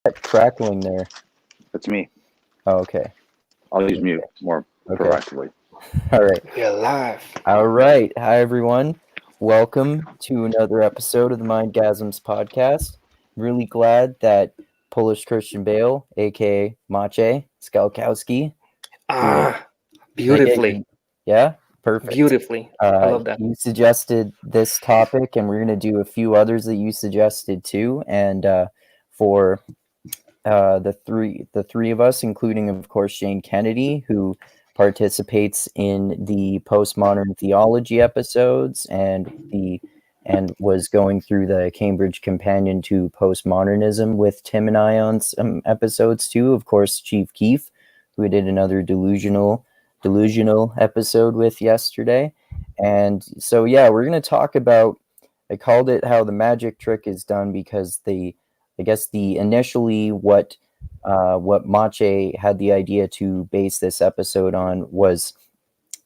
that crackling there? That's me. Oh, okay. I'll use mute more proactively. All right. We're live. All right. Hi, everyone. Welcome to another episode of the Mindgasms podcast. Really glad that Polish Christian Bale, aka Maciej, Skalkowski. Beautifully. Yeah, perfect. Beautifully. I love that. You suggested this topic, and we're going to do a few others that you suggested too. And for the three of us, including of course Jane Kennedy, who participates in the Postmodern Theology episodes and was going through the Cambridge Companion to Postmodernism with Tim and I on some episodes too. Of course, Chief Keefe, who we did another delusional episode with yesterday. And so yeah, we're going to talk about, I called it how the magic trick is done, because initially what Maciej had the idea to base this episode on was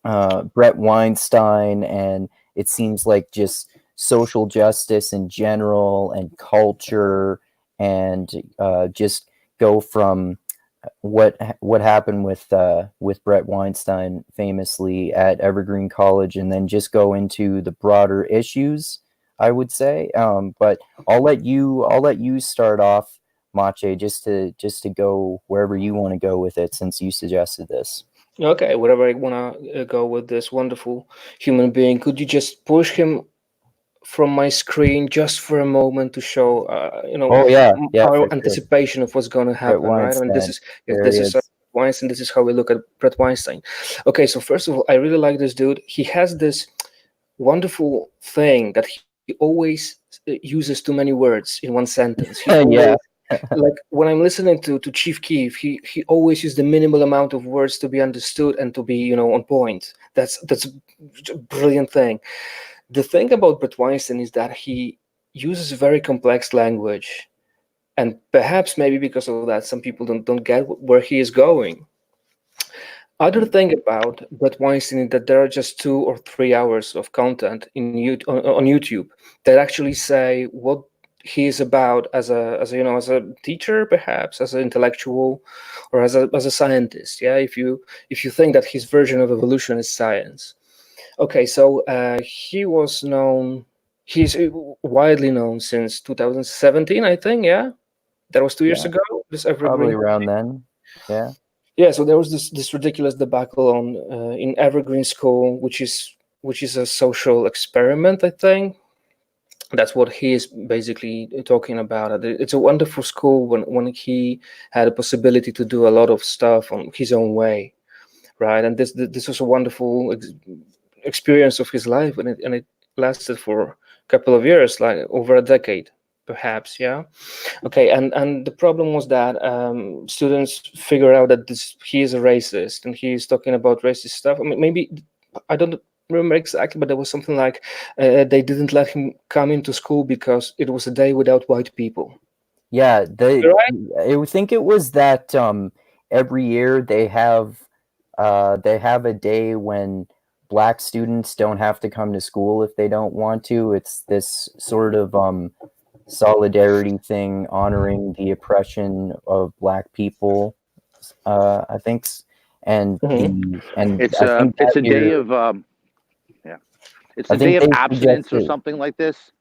Bret Weinstein, and it seems like just social justice in general and culture, and just go from what happened with Bret Weinstein famously at Evergreen College, and then just go into the broader issues, I would say. But I'll let you start off, Maciej, just to go wherever you want to go with it, since you suggested this. Okay, wherever I want to go with this wonderful human being, could you just push him from my screen just for a moment to show, our anticipation of what's going to happen, right? I mean, this is Weinstein. This is how we look at Bret Weinstein. Okay, so first of all, I really like this dude. He has this wonderful thing that he always uses too many words in one sentence. Like when I'm listening to Chief Keefe, he always uses the minimal amount of words to be understood and to be on point. That's a brilliant thing. The thing about Bret Weinstein is that he uses very complex language, and perhaps maybe because of that, some people don't get where he is going. Other thing about Bret Weinstein is that there are just 2 or 3 hours of content on YouTube that actually say what he is about as a teacher, perhaps as an intellectual, or as a scientist. Yeah, if you think that his version of evolution is science. Okay, so he's widely known since 2017, I think. Yeah, that was 2 years ago. Probably around then. Yeah. Yeah, so there was this ridiculous debacle in Evergreen School, which is a social experiment, I think. That's what he is basically talking about. It's a wonderful school when he had a possibility to do a lot of stuff on his own way, right? And this was a wonderful experience of his life, and it lasted for a couple of years, like over a decade. Perhaps, yeah. Okay, and the problem was that students figured out that he is a racist, and he's talking about racist stuff. I mean, maybe, I don't remember exactly, but there was something like they didn't let him come into school because it was a day without white people. Yeah, I think it was that every year they have a day when Black students don't have to come to school if they don't want to. It's this sort of solidarity thing, honoring the oppression of Black people, I think, and it's a day of it's a day of abstinence or something like this.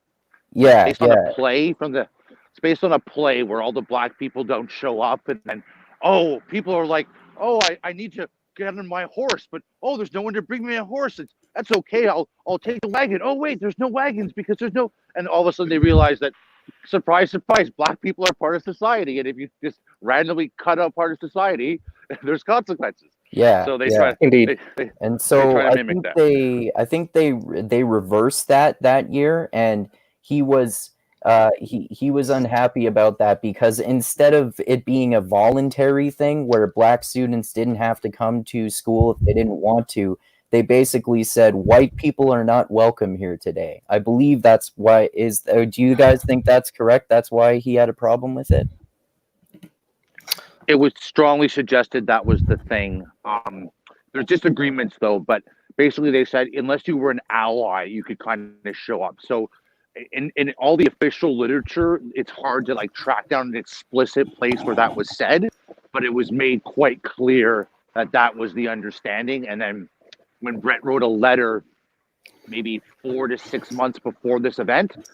Yeah, based on a play it's based on a play where all the Black people don't show up, and then people are like, I need to get on my horse, but there's no one to bring me a horse. That's okay. I'll take the wagon. Oh wait, there's no wagons because there's no. And all of a sudden they realize that, surprise, surprise, Black people are part of society, and if you just randomly cut out part of society, there's consequences. Yeah. So they try. Indeed. And so I think they reversed that year, and he was unhappy about that, because instead of it being a voluntary thing where Black students didn't have to come to school if they didn't want to, they basically said white people are not welcome here today. I believe that's why. Do you guys think that's correct? That's why he had a problem with it? It was strongly suggested that was the thing. There's disagreements though, but basically they said unless you were an ally, you could kind of show up. So in all the official literature, it's hard to like track down an explicit place where that was said, but it was made quite clear that that was the understanding. And then when Bret wrote a letter, maybe 4 to 6 months before this event,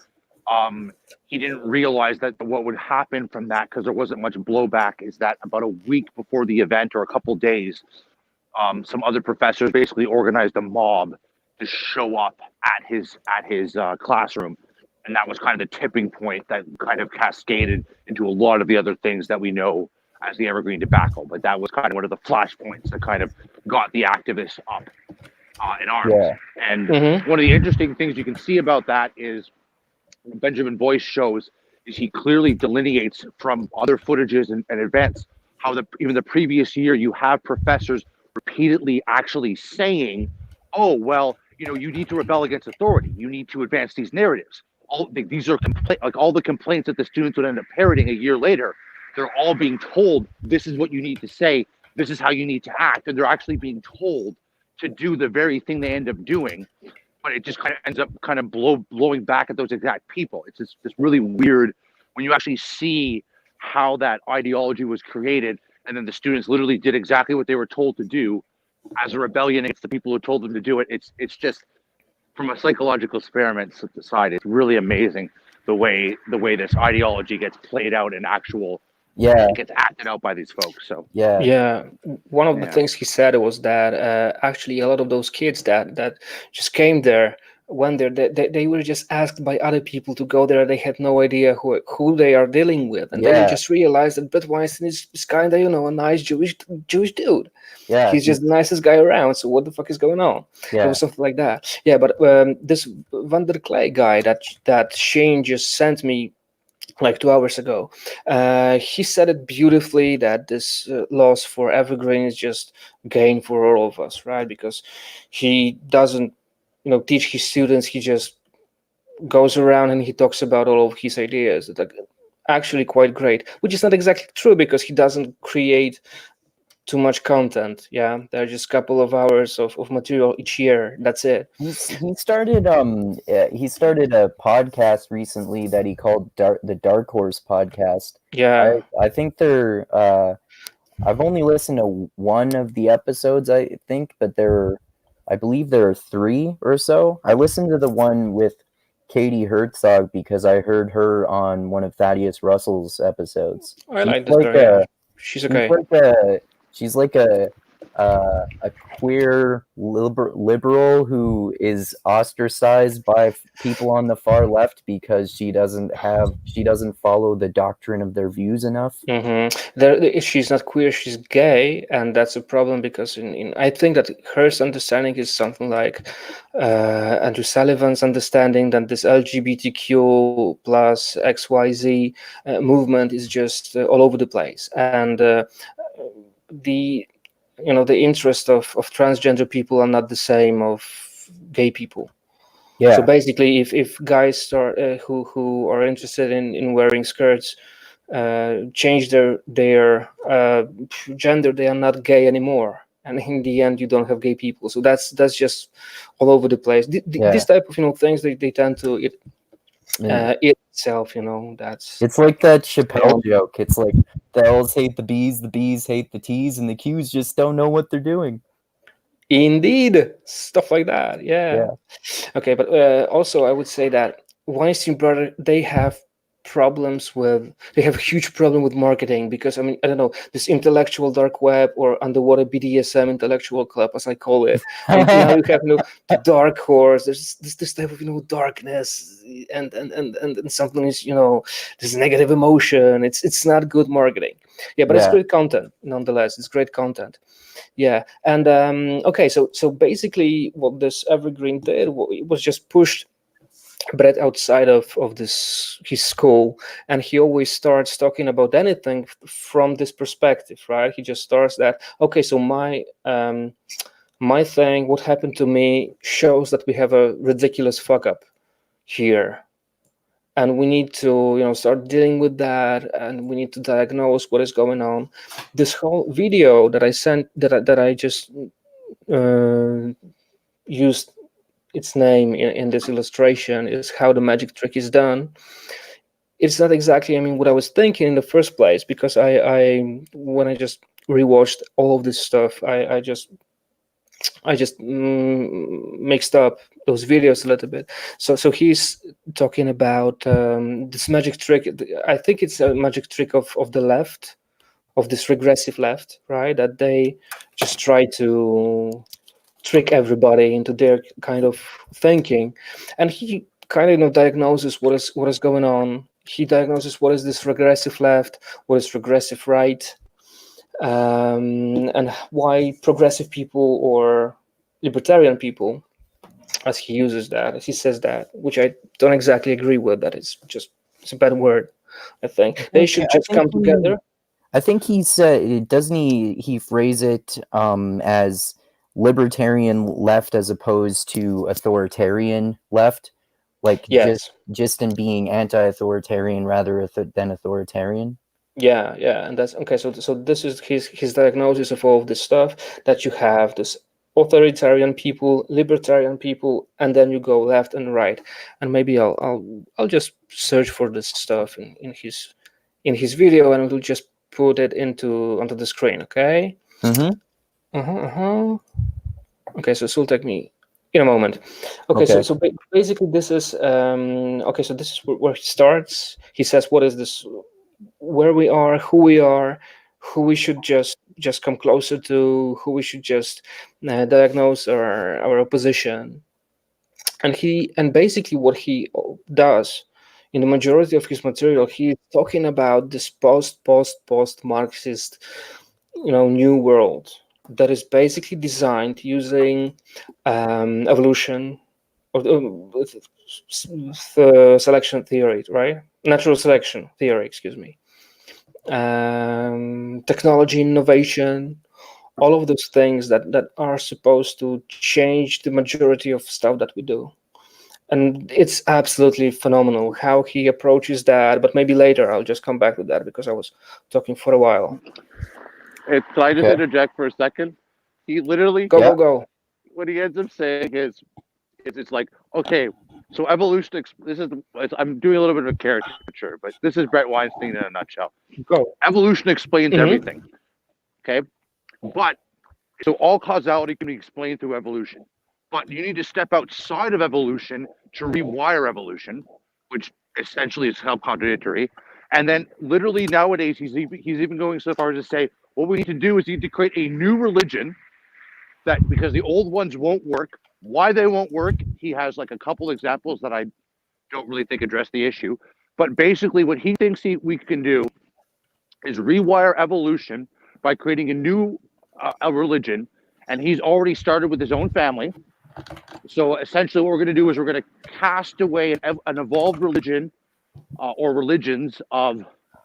he didn't realize that what would happen from that, because there wasn't much blowback, is that about a week before the event or a couple days, some other professors basically organized a mob to show up at his classroom, and that was kind of the tipping point that kind of cascaded into a lot of the other things that we know as the Evergreen debacle. But that was kind of one of the flashpoints that kind of got the activists up in arms. Yeah. And one of the interesting things you can see about that is Benjamin Boyce shows is he clearly delineates from other footages and events how even the previous year you have professors repeatedly actually saying, oh, well, you need to rebel against authority. You need to advance these narratives. These are all the complaints that the students would end up parroting a year later. They're all being told, this is what you need to say. This is how you need to act. And they're actually being told to do the very thing they end up doing. But it just kind of ends up kind of blowing back at those exact people. It's just really weird when you actually see how that ideology was created, and then the students literally did exactly what they were told to do as a rebellion against the people who told them to do it. It's just, from a psychological experiment side, it's really amazing the way this ideology gets played out in actual. It gets acted out by these folks. So one of the things he said was that actually a lot of those kids that just came there, when they were just asked by other people to go there. They had no idea who they are dealing with, and then you just realize that Bret Weinstein is kind of a nice Jewish dude. Yeah, he's just the nicest guy around. So what the fuck is going on? It was something like that. Yeah, but this Van der Clay guy that Shane just sent me like 2 hours ago, he said it beautifully, that this loss for Evergreen is just gain for all of us, right? Because he doesn't teach his students. He just goes around and he talks about all of his ideas that are actually quite great, which is not exactly true, because he doesn't create too much content. They're just a couple of hours of material each year. That's it. He started a podcast recently that he called the Dark Horse Podcast. I think they're I've only listened to one of the episodes, I think, but I believe there are 3 or so. I listened to the one with Katie Herzog because I heard her on one of Thaddeus Russell's episodes. I like this girl. She's okay. She's like a queer liberal who is ostracized by people on the far left because she doesn't follow the doctrine of their views enough. She's not queer, she's gay, and that's a problem, because I think that her understanding is something like Andrew Sullivan's understanding, that this LGBTQ plus XYZ movement is just all over the place, and the interest of transgender people are not the same of gay people. So basically, if guys start who are interested in wearing skirts change their gender, they are not gay anymore, and in the end you don't have gay people. So that's just all over the place. This type of things, they tend to it itself, it's like that Chappelle joke. It's like the L's hate the B's hate the T's, and the Q's just don't know what they're doing. Indeed, stuff like that. Okay, but also I would say that Weinstein brother, they have a huge problem with marketing, because I don't know, this intellectual dark web, or underwater BDSM intellectual club, as I call it, and now you have the dark horse. There's this type of darkness, and something is this negative emotion. It's not good marketing. But it's great content nonetheless. It's great content. And okay, so basically what this Evergreen did, it was just pushed Bret outside of his school, and he always starts talking about anything from this perspective, right? He just starts that, okay, so my thing, what happened to me, shows that we have a ridiculous fuck up here, and we need to start dealing with that, and we need to diagnose what is going on. This whole video that I sent, that I just used its name in this illustration is how the magic trick is done. It's not exactly, I mean, what I was thinking in the first place, because I when I just rewatched all of this stuff, I just mixed up those videos a little bit. So he's talking about this magic trick. I think it's a magic trick of the left, of this regressive left, right? That they just try to trick everybody into their kind of thinking, and he kind of diagnoses what is going on. He diagnoses what is this regressive left, what is regressive right, and why progressive people or libertarian people, as he uses that, as he says that, which I don't exactly agree with. That it's a bad word. I think they should just come together. I think he said, doesn't he phrase it as libertarian left as opposed to authoritarian left, like yes. just in being anti-authoritarian rather than authoritarian. Yeah, and that's okay. So this is his diagnosis of all of this stuff, that you have this authoritarian people, libertarian people, and then you go left and right. And maybe I'll just search for this stuff in his video, and we'll just put it onto the screen. Okay. Okay, so this will take me in a moment. Okay. So basically this is okay. So this is where he starts. He says, what is this? Where we are, who we should just come closer to, who we should just diagnose our opposition. And basically what he does in the majority of his material, he's talking about this post Marxist, new world that is basically designed using evolution or selection theory, right? Natural selection theory, excuse me. Technology, innovation, all of those things that are supposed to change the majority of stuff that we do. And it's absolutely phenomenal how he approaches that. But maybe later I'll just come back to that, because I was talking for a while. Can I just interject for a second? He literally go. What he ends up saying is it's like, okay, so evolution. I'm doing a little bit of a caricature, but this is Bret Weinstein in a nutshell. Go. Evolution explains everything. Okay, but so all causality can be explained through evolution, but you need to step outside of evolution to rewire evolution, which essentially is self-contradictory. And then literally nowadays he's even going so far as to say what we need to do is we need to create a new religion, that because the old ones won't work. Why they won't work, he has like a couple examples that I don't really think address the issue. But basically what he thinks we can do is rewire evolution by creating a new a religion. And he's already started with his own family. So essentially what we're going to do is we're going to cast away an evolved religion or religions of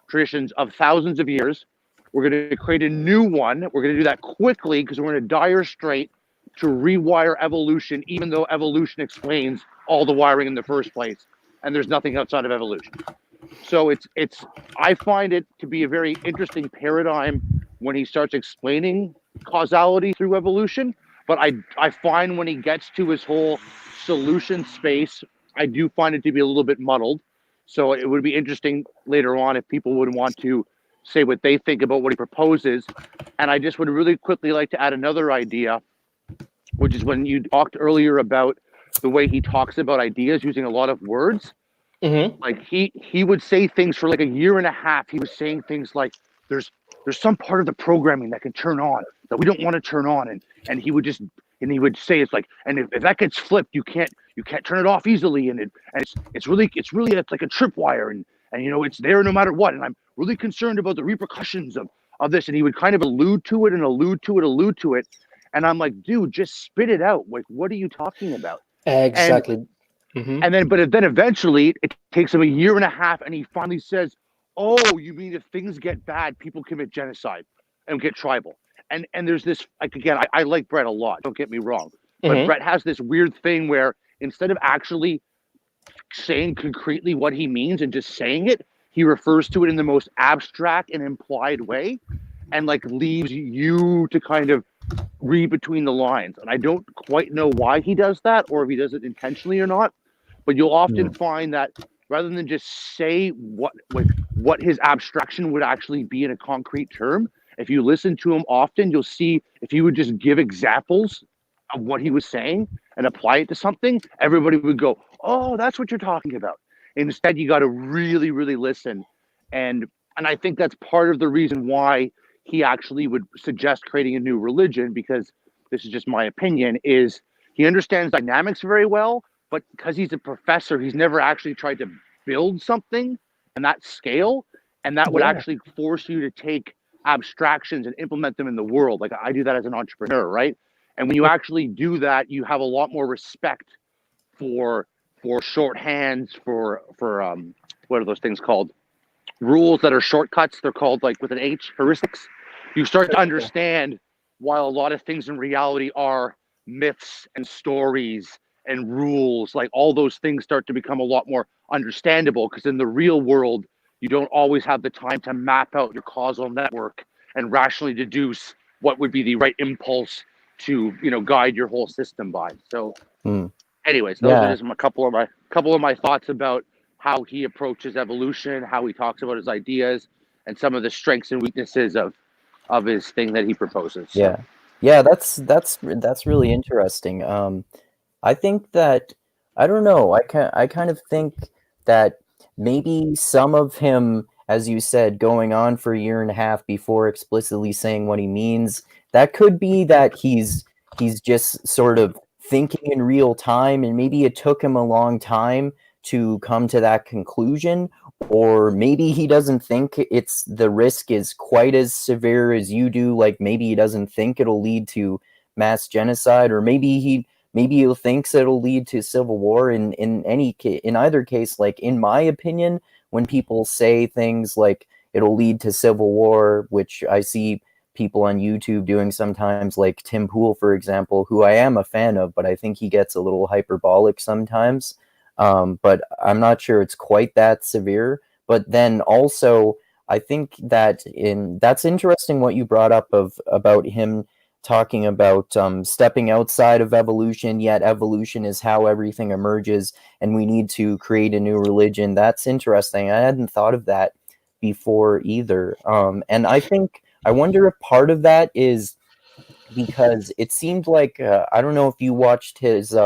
traditions of thousands of years. We're going to create a new one. We're going to do that quickly because we're in a dire strait to rewire evolution, even though evolution explains all the wiring in the first place, and there's nothing outside of evolution. So I find it to be a very interesting paradigm when he starts explaining causality through evolution. But I find when he gets to his whole solution space, I do find it to be a little bit muddled. So it would be interesting later on if people would want to say what they think about what he proposes. And I just would really quickly like to add another idea, which is when you talked earlier about the way he talks about ideas using a lot of words. Like he would say things for like a year and a half. He was saying things like there's some part of the programming that can turn on that we don't want to turn on, and he would say it's like, and if that gets flipped, you can't turn it off easily, and it's really like a tripwire, and it's there no matter what, and I'm really concerned about the repercussions of this, and he would kind of allude to it, and I'm like, dude, just spit it out. Like, what are you talking about? Exactly. And then eventually it takes him a year and a half, and he finally says, oh, you mean if things get bad, people commit genocide and get tribal. And there's this, like, again, I like Bret a lot, don't get me wrong, but Bret has this weird thing where instead of actually saying concretely what he means and just saying it, he refers to it in the most abstract and implied way, and like leaves you to kind of read between the lines. And I don't quite know why he does that, or if he does it intentionally or not. But you'll often find that rather than just say what his abstraction would actually be in a concrete term, if you listen to him often, you'll see if he would just give examples of what he was saying and apply it to something, everybody would go, oh, that's what you're talking about. Instead, you got to really, really listen. And I think that's part of the reason why he actually would suggest creating a new religion, because this is just my opinion, is he understands dynamics very well, but because he's a professor, he's never actually tried to build something on that scale. And that would actually force you to take abstractions and implement them in the world. Like I do that as an entrepreneur, right? And when you actually do that, you have a lot more respect for shorthands, for what are those things called? Rules that are shortcuts. They're called, like, with an H, heuristics. You start to understand why a lot of things in reality are myths and stories and rules. Like all those things start to become a lot more understandable, because in the real world, you don't always have the time to map out your causal network and rationally deduce what would be the right impulse to, guide your whole system by. So anyways, those are just a couple of my thoughts about how he approaches evolution, how he talks about his ideas, and some of the strengths and weaknesses of his thing that he proposes. So. Yeah, that's really interesting. I think that, I don't know, I kind of think that maybe some of him, as you said, going on for a year and a half before explicitly saying what he means, that could be that he's just sort of thinking in real time, and maybe it took him a long time to come to that conclusion, or maybe he doesn't think the risk is quite as severe as you do. Like maybe he doesn't think it'll lead to mass genocide, or maybe he thinks it'll lead to civil war. In either case, like in my opinion, when people say things like it'll lead to civil war, which I see people on YouTube doing sometimes, like Tim Pool, for example, who I am a fan of, but I think he gets a little hyperbolic sometimes. But I'm not sure it's quite that severe. But then also, I think that that's interesting what you brought up about him talking about stepping outside of evolution, yet evolution is how everything emerges, and we need to create a new religion. That's interesting. I hadn't thought of that before either. And I wonder if part of that is because it seemed like, I don't know if you watched his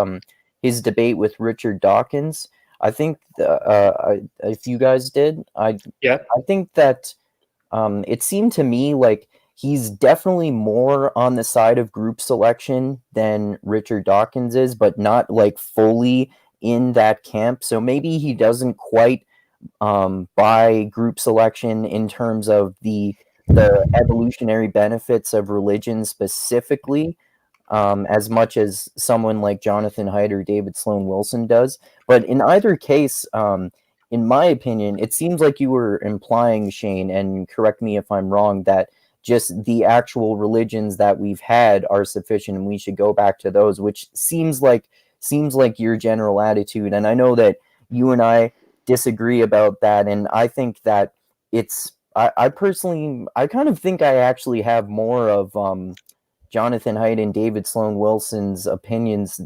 debate with Richard Dawkins. I think if you guys did, I think that it seemed to me like he's definitely more on the side of group selection than Richard Dawkins is, but not like fully in that camp. So maybe he doesn't quite buy group selection in terms of the evolutionary benefits of religion specifically, as much as someone like Jonathan Haidt or David Sloan Wilson does. But in either case, in my opinion, it seems like you were implying, Shane, and correct me if I'm wrong, that just the actual religions that we've had are sufficient and we should go back to those, which seems like your general attitude. And I know that you and I disagree about that, and I think that I personally, I kind of think I actually have more of Jonathan Haidt and David Sloan Wilson's opinions,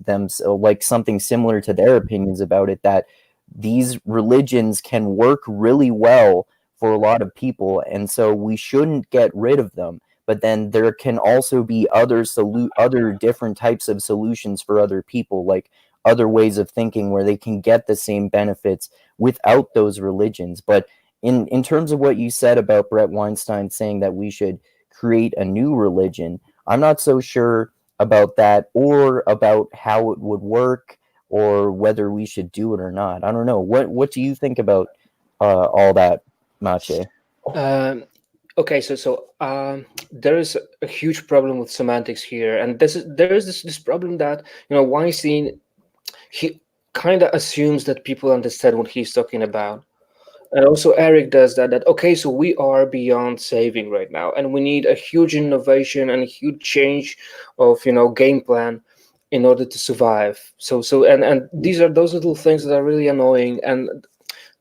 like something similar to their opinions about it, that these religions can work really well for a lot of people, and so we shouldn't get rid of them. But then there can also be other different types of solutions for other people, like other ways of thinking where they can get the same benefits without those religions. But in terms of what you said about Bret Weinstein saying that we should create a new religion, I'm not so sure about that, or about how it would work, or whether we should do it or not. I don't know. What do you think about all that, Maciej? Okay, so there is a huge problem with semantics here, and there is this problem that Weinstein, he kind of assumes that people understand what he's talking about. And also Eric does that okay, so we are beyond saving right now, and we need a huge innovation and a huge change of game plan in order to survive. So and these are those little things that are really annoying, and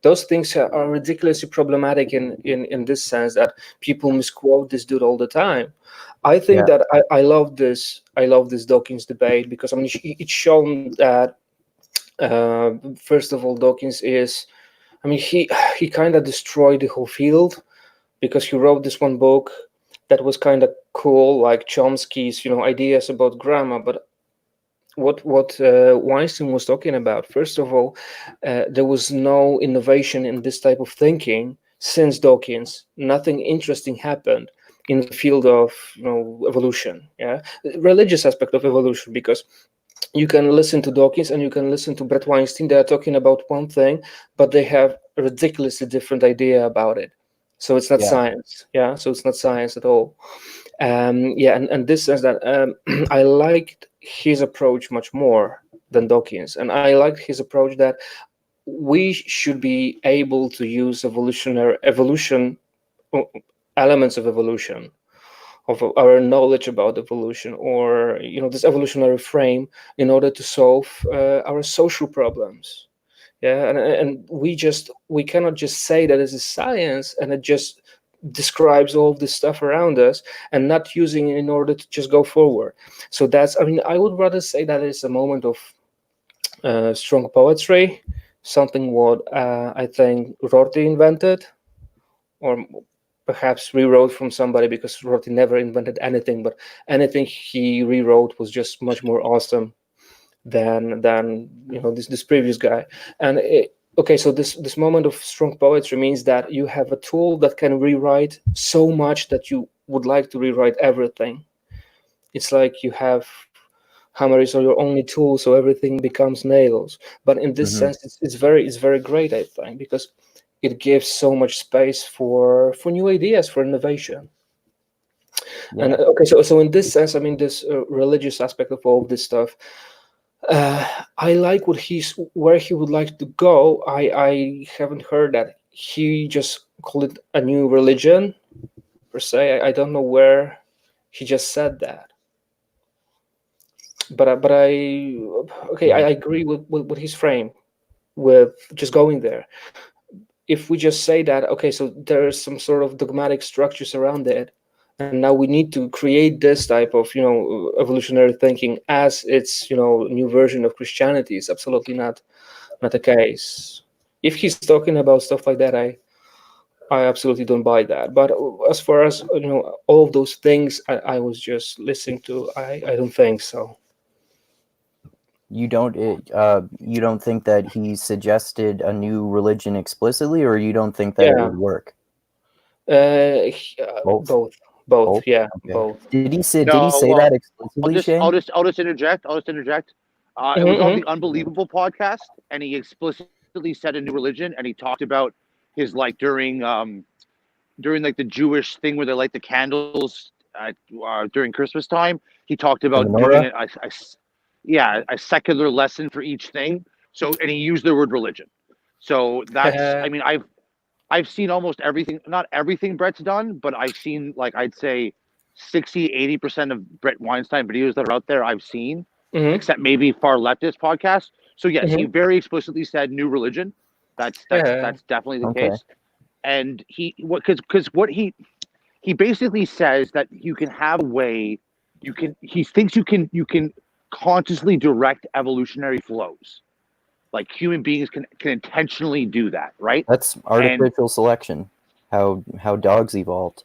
those things are ridiculously problematic in this sense that people misquote this dude all the time. I think that I love this Dawkins debate because I mean it's shown that first of all Dawkins is, I mean he kind of destroyed the whole field because he wrote this one book that was kind of cool, like Chomsky's ideas about grammar, but what Weinstein was talking about, first of all, there was no innovation in this type of thinking since Dawkins. Nothing interesting happened in the field of evolution, religious aspect of evolution, because you can listen to Dawkins and you can listen to Bret Weinstein. They are talking about one thing, but they have a ridiculously different idea about it. So it's not science, so it's not science at all. And this says that I liked his approach much more than Dawkins, and I liked his approach that we should be able to use evolution elements of evolution, of our knowledge about evolution, or this evolutionary frame, in order to solve our social problems. And we cannot just say that this is science and it just describes all of this stuff around us and not using it in order to just go forward. So that's, I mean, I would rather say that it's a moment of strong poetry, something what I think Rorty invented, or perhaps rewrote from somebody, because Rorty never invented anything, but anything he rewrote was just much more awesome than this previous guy. And okay, so this moment of strong poetry means that you have a tool that can rewrite so much that you would like to rewrite everything. It's like you have hammers are your only tool, so everything becomes nails. But in this sense, it's very great, I think, because it gives so much space for new ideas, for innovation. And okay, so in this sense, I mean, this religious aspect of all of this stuff, I like where he would like to go. I haven't heard that he just called it a new religion per se. I don't know where he just said that. But I agree with his frame, with just going there. If we just say that, okay, so there is some sort of dogmatic structures around it, and now we need to create this type of evolutionary thinking as its new version of Christianity, is absolutely not the case. If he's talking about stuff like that, I absolutely don't buy that. But as far as all of those things I was just listening to, I don't think so. You don't think that he suggested a new religion explicitly, or you don't think that it would work? Both. Yeah, okay. Both. Did he say that explicitly, Shane? I'll just interject. It was on the Unbelievable podcast, and he explicitly said a new religion, and he talked about his during like the Jewish thing where they light the candles during Christmas time. He talked about doing a secular lesson for each thing. So, and he used the word religion. So that's, I mean, I've seen almost everything, not everything Bret's done, but I've seen, like, I'd say 60-80% of Bret Weinstein videos that are out there I've seen, except maybe far leftist podcasts. So yes, he very explicitly said new religion. That's definitely the case. And he basically says that you can have a way, he thinks you can consciously direct evolutionary flows. Like human beings can intentionally do that, right? That's artificial selection. How dogs evolved.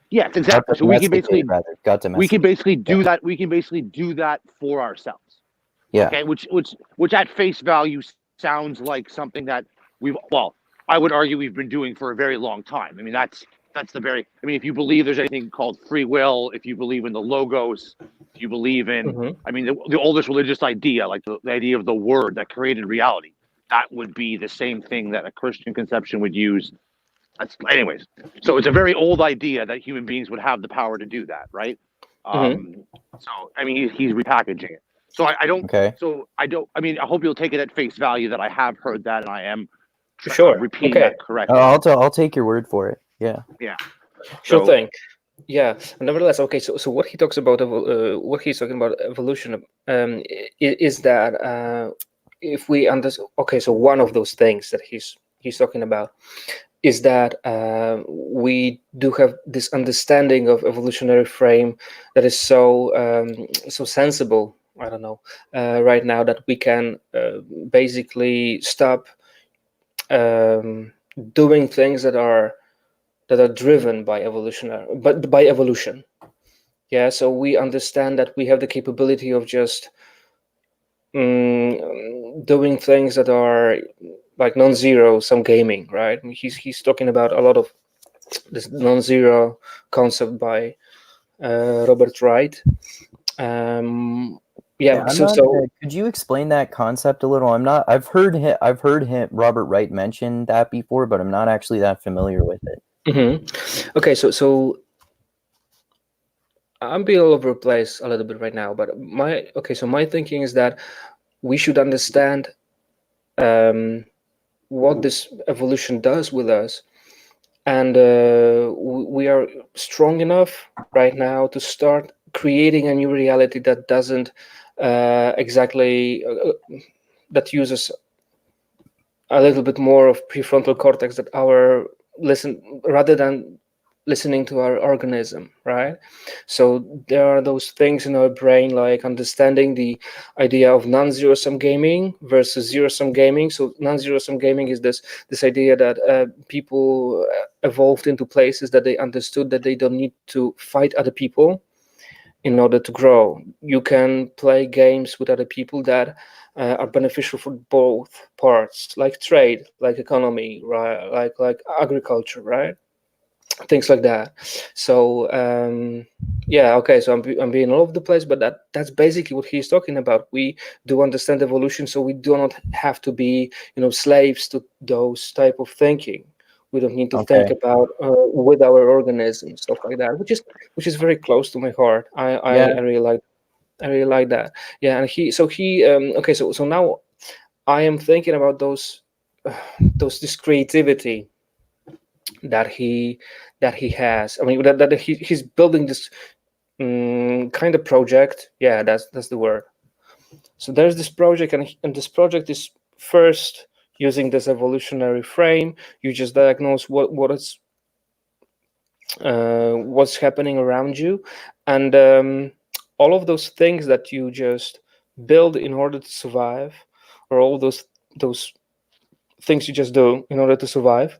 Yes, exactly. So we can basically do that. We can basically do that for ourselves. Yeah. Okay. Which at face value sounds like something that I would argue we've been doing for a very long time. I mean, that's if you believe there's anything called free will, if you believe in the logos, if you believe in, I mean, the oldest religious idea, like the idea of the word that created reality, that would be the same thing that a Christian conception would use. Anyways, so it's a very old idea that human beings would have the power to do that, right? So, I mean, he's repackaging it. So I don't. Okay. So I don't. I mean, I hope you'll take it at face value that I have heard that, and I am repeating that correctly. I'll take your word for it. Yeah. Yeah. Sure thing. Yeah. Nevertheless, okay. So what he talks about, what he's talking about evolution, is that if we understand, okay, so one of those things that he's talking about is that we do have this understanding of evolutionary frame that is so so sensible, I don't know, right now, that we can basically stop doing things that are driven by evolution. Yeah, so we understand that we have the capability of just doing things that are like non-zero sum gaming, right? He's talking about a lot of this non-zero concept by Robert Wright. Could you explain that concept a little? I've heard him Robert Wright mention that before, but I'm not actually that familiar with it. Mm-hmm. Okay, so I'm being all over the place a little bit right now, but my thinking is that we should understand what this evolution does with us, and we are strong enough right now to start creating a new reality that doesn't exactly that uses a little bit more of prefrontal cortex, that rather than listening to our organism, right? So there are those things in our brain, like understanding the idea of non-zero sum gaming versus zero sum gaming. So non-zero sum gaming is this idea that people evolved into places that they understood that they don't need to fight other people in order to grow. You can play games with other people that are beneficial for both parts, like trade, like economy, right? Like agriculture, right? Things like that. So yeah, okay, so I'm being all over the place, but that's basically what he's talking about. We do understand evolution, so we do not have to be slaves to those type of thinking. We don't need to think about with our organism, stuff like that, which is very close to my heart. I really like that. Yeah, and okay, so now I am thinking about this creativity that he has. I mean, that he's building this kind of project. Yeah, that's the word. So there's this project, and this project is first using this evolutionary frame. You just diagnose what's happening around you, and all of those things that you just build in order to survive, or all those things you just do in order to survive.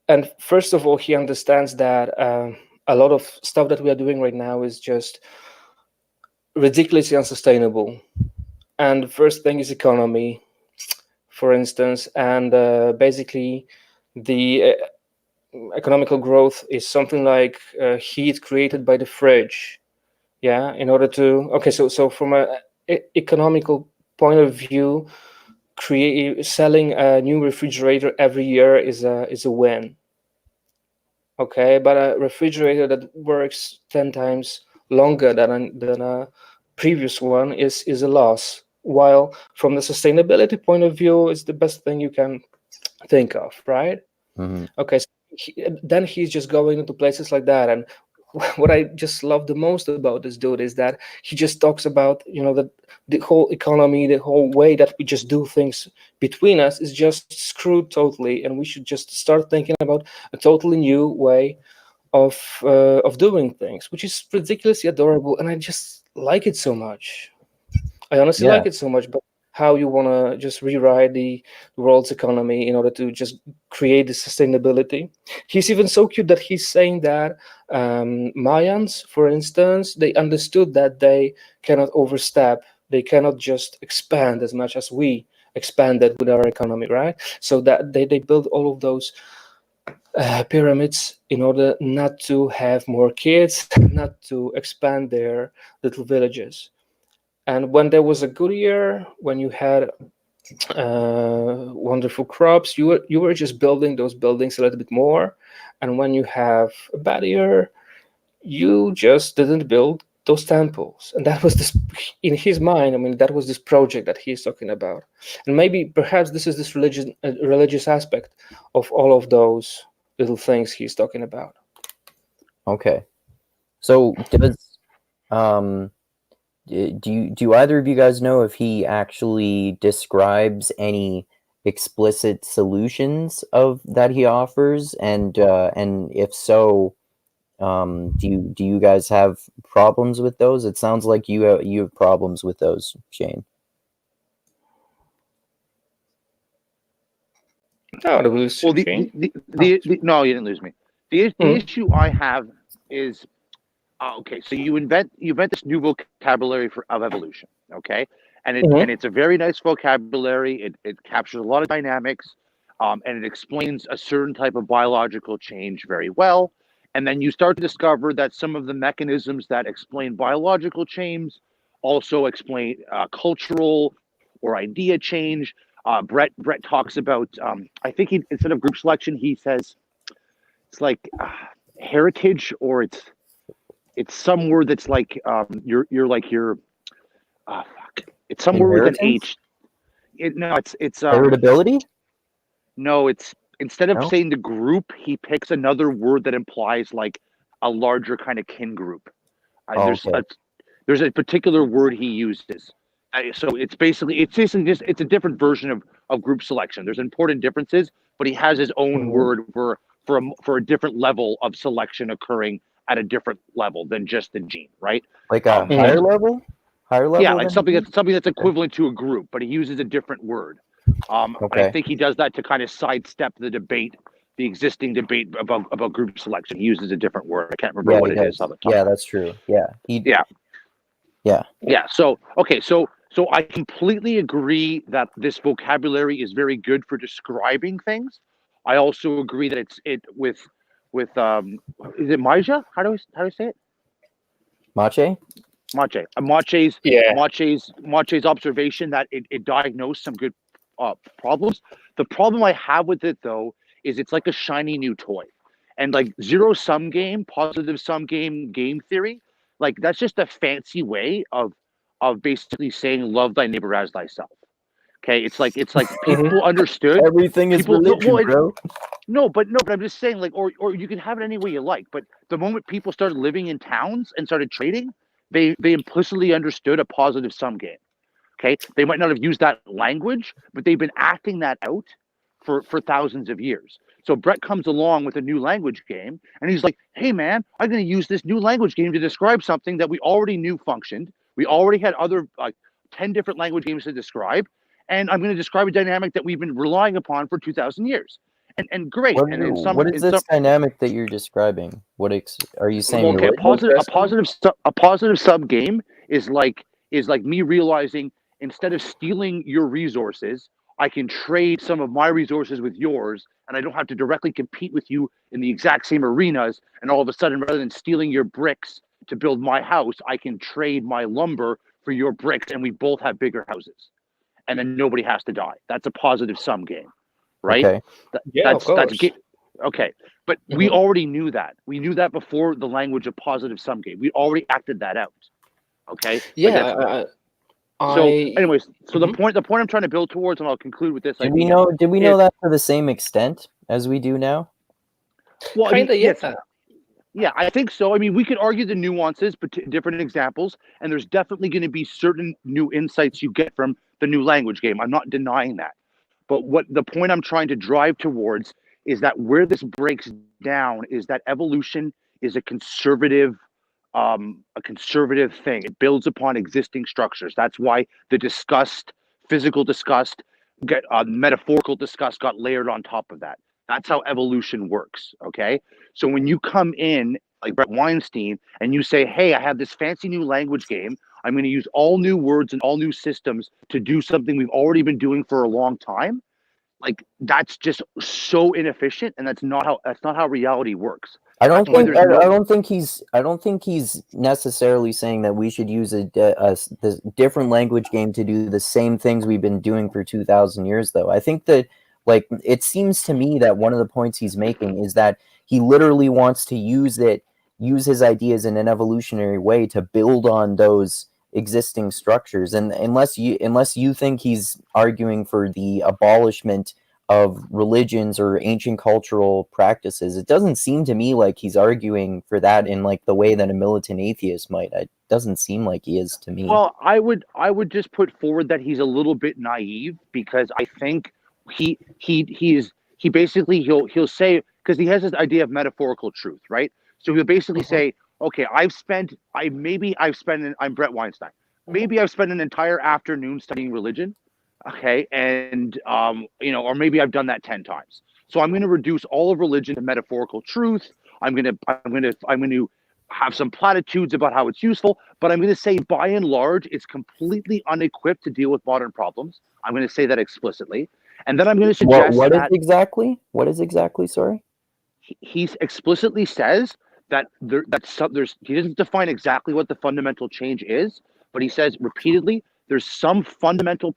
And first of all, he understands that a lot of stuff that we are doing right now is just ridiculously unsustainable. And the first thing is economy, for instance, and basically the economical growth is something like heat created by the fridge. Yeah, in order to so from a economical point of view, selling a new refrigerator every year is a win. Okay, but a refrigerator that works 10 times longer than a previous one is a loss. While from the sustainability point of view, it's the best thing you can think of, right? Mm-hmm. Okay, so then he's just going into places like that, and what I just love the most about this dude is that he just talks about the whole economy, the whole way that we just do things between us is just screwed totally, and we should just start thinking about a totally new way of doing things, which is ridiculously adorable, and I just like it so much. I honestly like it so much. But how you want to just rewrite the world's economy in order to just create the sustainability. He's even so cute that he's saying that Mayans, for instance, they understood that they cannot overstep. They cannot just expand as much as we expanded with our economy, right? So that they built all of those pyramids in order not to have more kids, not to expand their little villages. And when there was a good year, when you had wonderful crops, you were just building those buildings a little bit more. And when you have a bad year, you just didn't build those temples. And that was this, in his mind, I mean, that was this project that he's talking about. And maybe perhaps this is this religious aspect of all of those little things he's talking about. Okay. So do either of you guys know if he actually describes any explicit solutions of that he offers, and if so, do you guys have problems with those? It sounds like you have problems with those, Shane. No, no, you didn't lose me. The issue I have is, okay, so you invent this new vocabulary of evolution, okay, and it's a very nice vocabulary. It captures a lot of dynamics, and it explains a certain type of biological change very well. And then you start to discover that some of the mechanisms that explain biological change also explain cultural or idea change. Bret talks about, I think instead of group selection, he says it's like heritage, or it's some word that's like it's somewhere with an H. It's heritability. No, it's instead of saying the group, he picks another word that implies like a larger kind of kin group. There's a particular word he uses. So it's basically just it's a different version of group selection. There's important differences, but he has his own word for a different level of selection occurring at a different level than just the gene, right? Like a higher level? Higher level? Yeah, like something that's equivalent to a group, but he uses a different word. I think he does that to kind of sidestep the existing debate about group selection. He uses a different word. I can't remember what it is. Yeah, that's true. Yeah. So I completely agree that this vocabulary is very good for describing things. I also agree that is it Maciej? How do I say it? Maciej? Maciej's observation that it diagnosed some good problems. The problem I have with it, though, is it's like a shiny new toy, and like zero-sum game, positive sum game theory, like that's just a fancy way of basically saying love thy neighbor as thyself. Okay, it's like people understood everything is religion, bro. No, but I'm just saying, like, or you can have it any way you like. But the moment people started living in towns and started trading, they implicitly understood a positive sum game. Okay, they might not have used that language, but they've been acting that out for thousands of years. So Bret comes along with a new language game, and he's like, "Hey, man, I'm going to use this new language game to describe something that we already knew functioned. We already had other 10 different language games to describe, and I'm going to describe a dynamic that we've been relying upon for 2,000 years." And great. What is this dynamic that you're describing? What are you saying? Okay, a positive sub game is like me realizing, instead of stealing your resources, I can trade some of my resources with yours, and I don't have to directly compete with you in the exact same arenas. And all of a sudden, rather than stealing your bricks to build my house, I can trade my lumber for your bricks, and we both have bigger houses. And then nobody has to die. That's a positive sum game, right? Okay. Okay. But we already knew that. We knew that before the language of positive sum game. We already acted that out. Okay. Yeah. Anyways, the point I'm trying to build towards, and I'll conclude with this. Did we know that to the same extent as we do now? Well, yeah, I think so. I mean, we could argue the nuances, but different examples, and there's definitely going to be certain new insights you get from the new language game. I'm not denying that. But what the point I'm trying to drive towards is that where this breaks down is that evolution is a conservative thing. It builds upon existing structures. That's why the physical disgust, metaphorical disgust got layered on top of that. That's how evolution works, okay? So when you come in, like Bret Weinstein, and you say, hey, I have this fancy new language game. I'm going to use all new words and all new systems to do something we've already been doing for a long time. Like, that's just so inefficient, and that's not how reality works. I don't think he's necessarily saying that we should use a different language game to do the same things we've been doing for 2,000 years, though. I think that, like, it seems to me that one of the points he's making is that he literally wants to use his ideas in an evolutionary way to build on those existing structures. And unless you think he's arguing for the abolishment of religions or ancient cultural practices. It doesn't seem to me like he's arguing for that in like the way that a militant atheist might. It doesn't seem like he is to me. Well, I would just put forward that he's a little bit naive, because I think he basically he'll say, because he has this idea of metaphorical truth, right? So he'll basically say, okay, I'm Bret Weinstein. Maybe I've spent an entire afternoon studying religion, okay, and or maybe I've done that 10 times. So I'm going to reduce all of religion to metaphorical truth. I'm going to have some platitudes about how it's useful, but I'm going to say, by and large, it's completely unequipped to deal with modern problems. I'm going to say that explicitly, and then I'm going to suggest what is exactly? Sorry, he explicitly says that he doesn't define exactly what the fundamental change is, but he says repeatedly there's some fundamental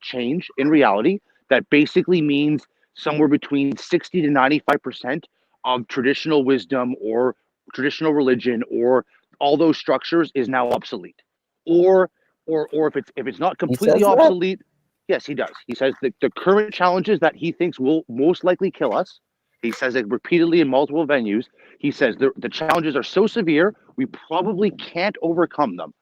change in reality that basically means somewhere between 60 to 95% of traditional wisdom or traditional religion or all those structures is now obsolete, or if it's not completely obsolete. Yes, he does. He says that the current challenges that he thinks will most likely kill us, he says it repeatedly in multiple venues. He says the challenges are so severe we probably can't overcome them,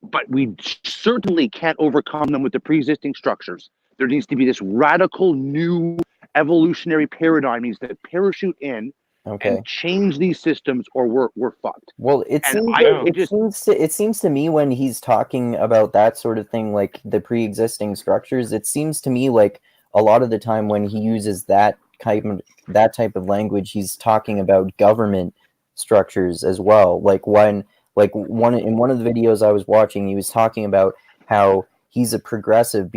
but we certainly can't overcome them with the pre-existing structures. There needs to be this radical new evolutionary paradigm needs to parachute in and change these systems, or we're fucked. Well, it seems to me when he's talking about that sort of thing, like the pre-existing structures, it seems to me like a lot of the time when he uses that type of language, he's talking about government structures as well. Like in one of the videos I was watching, he was talking about how he's a progressive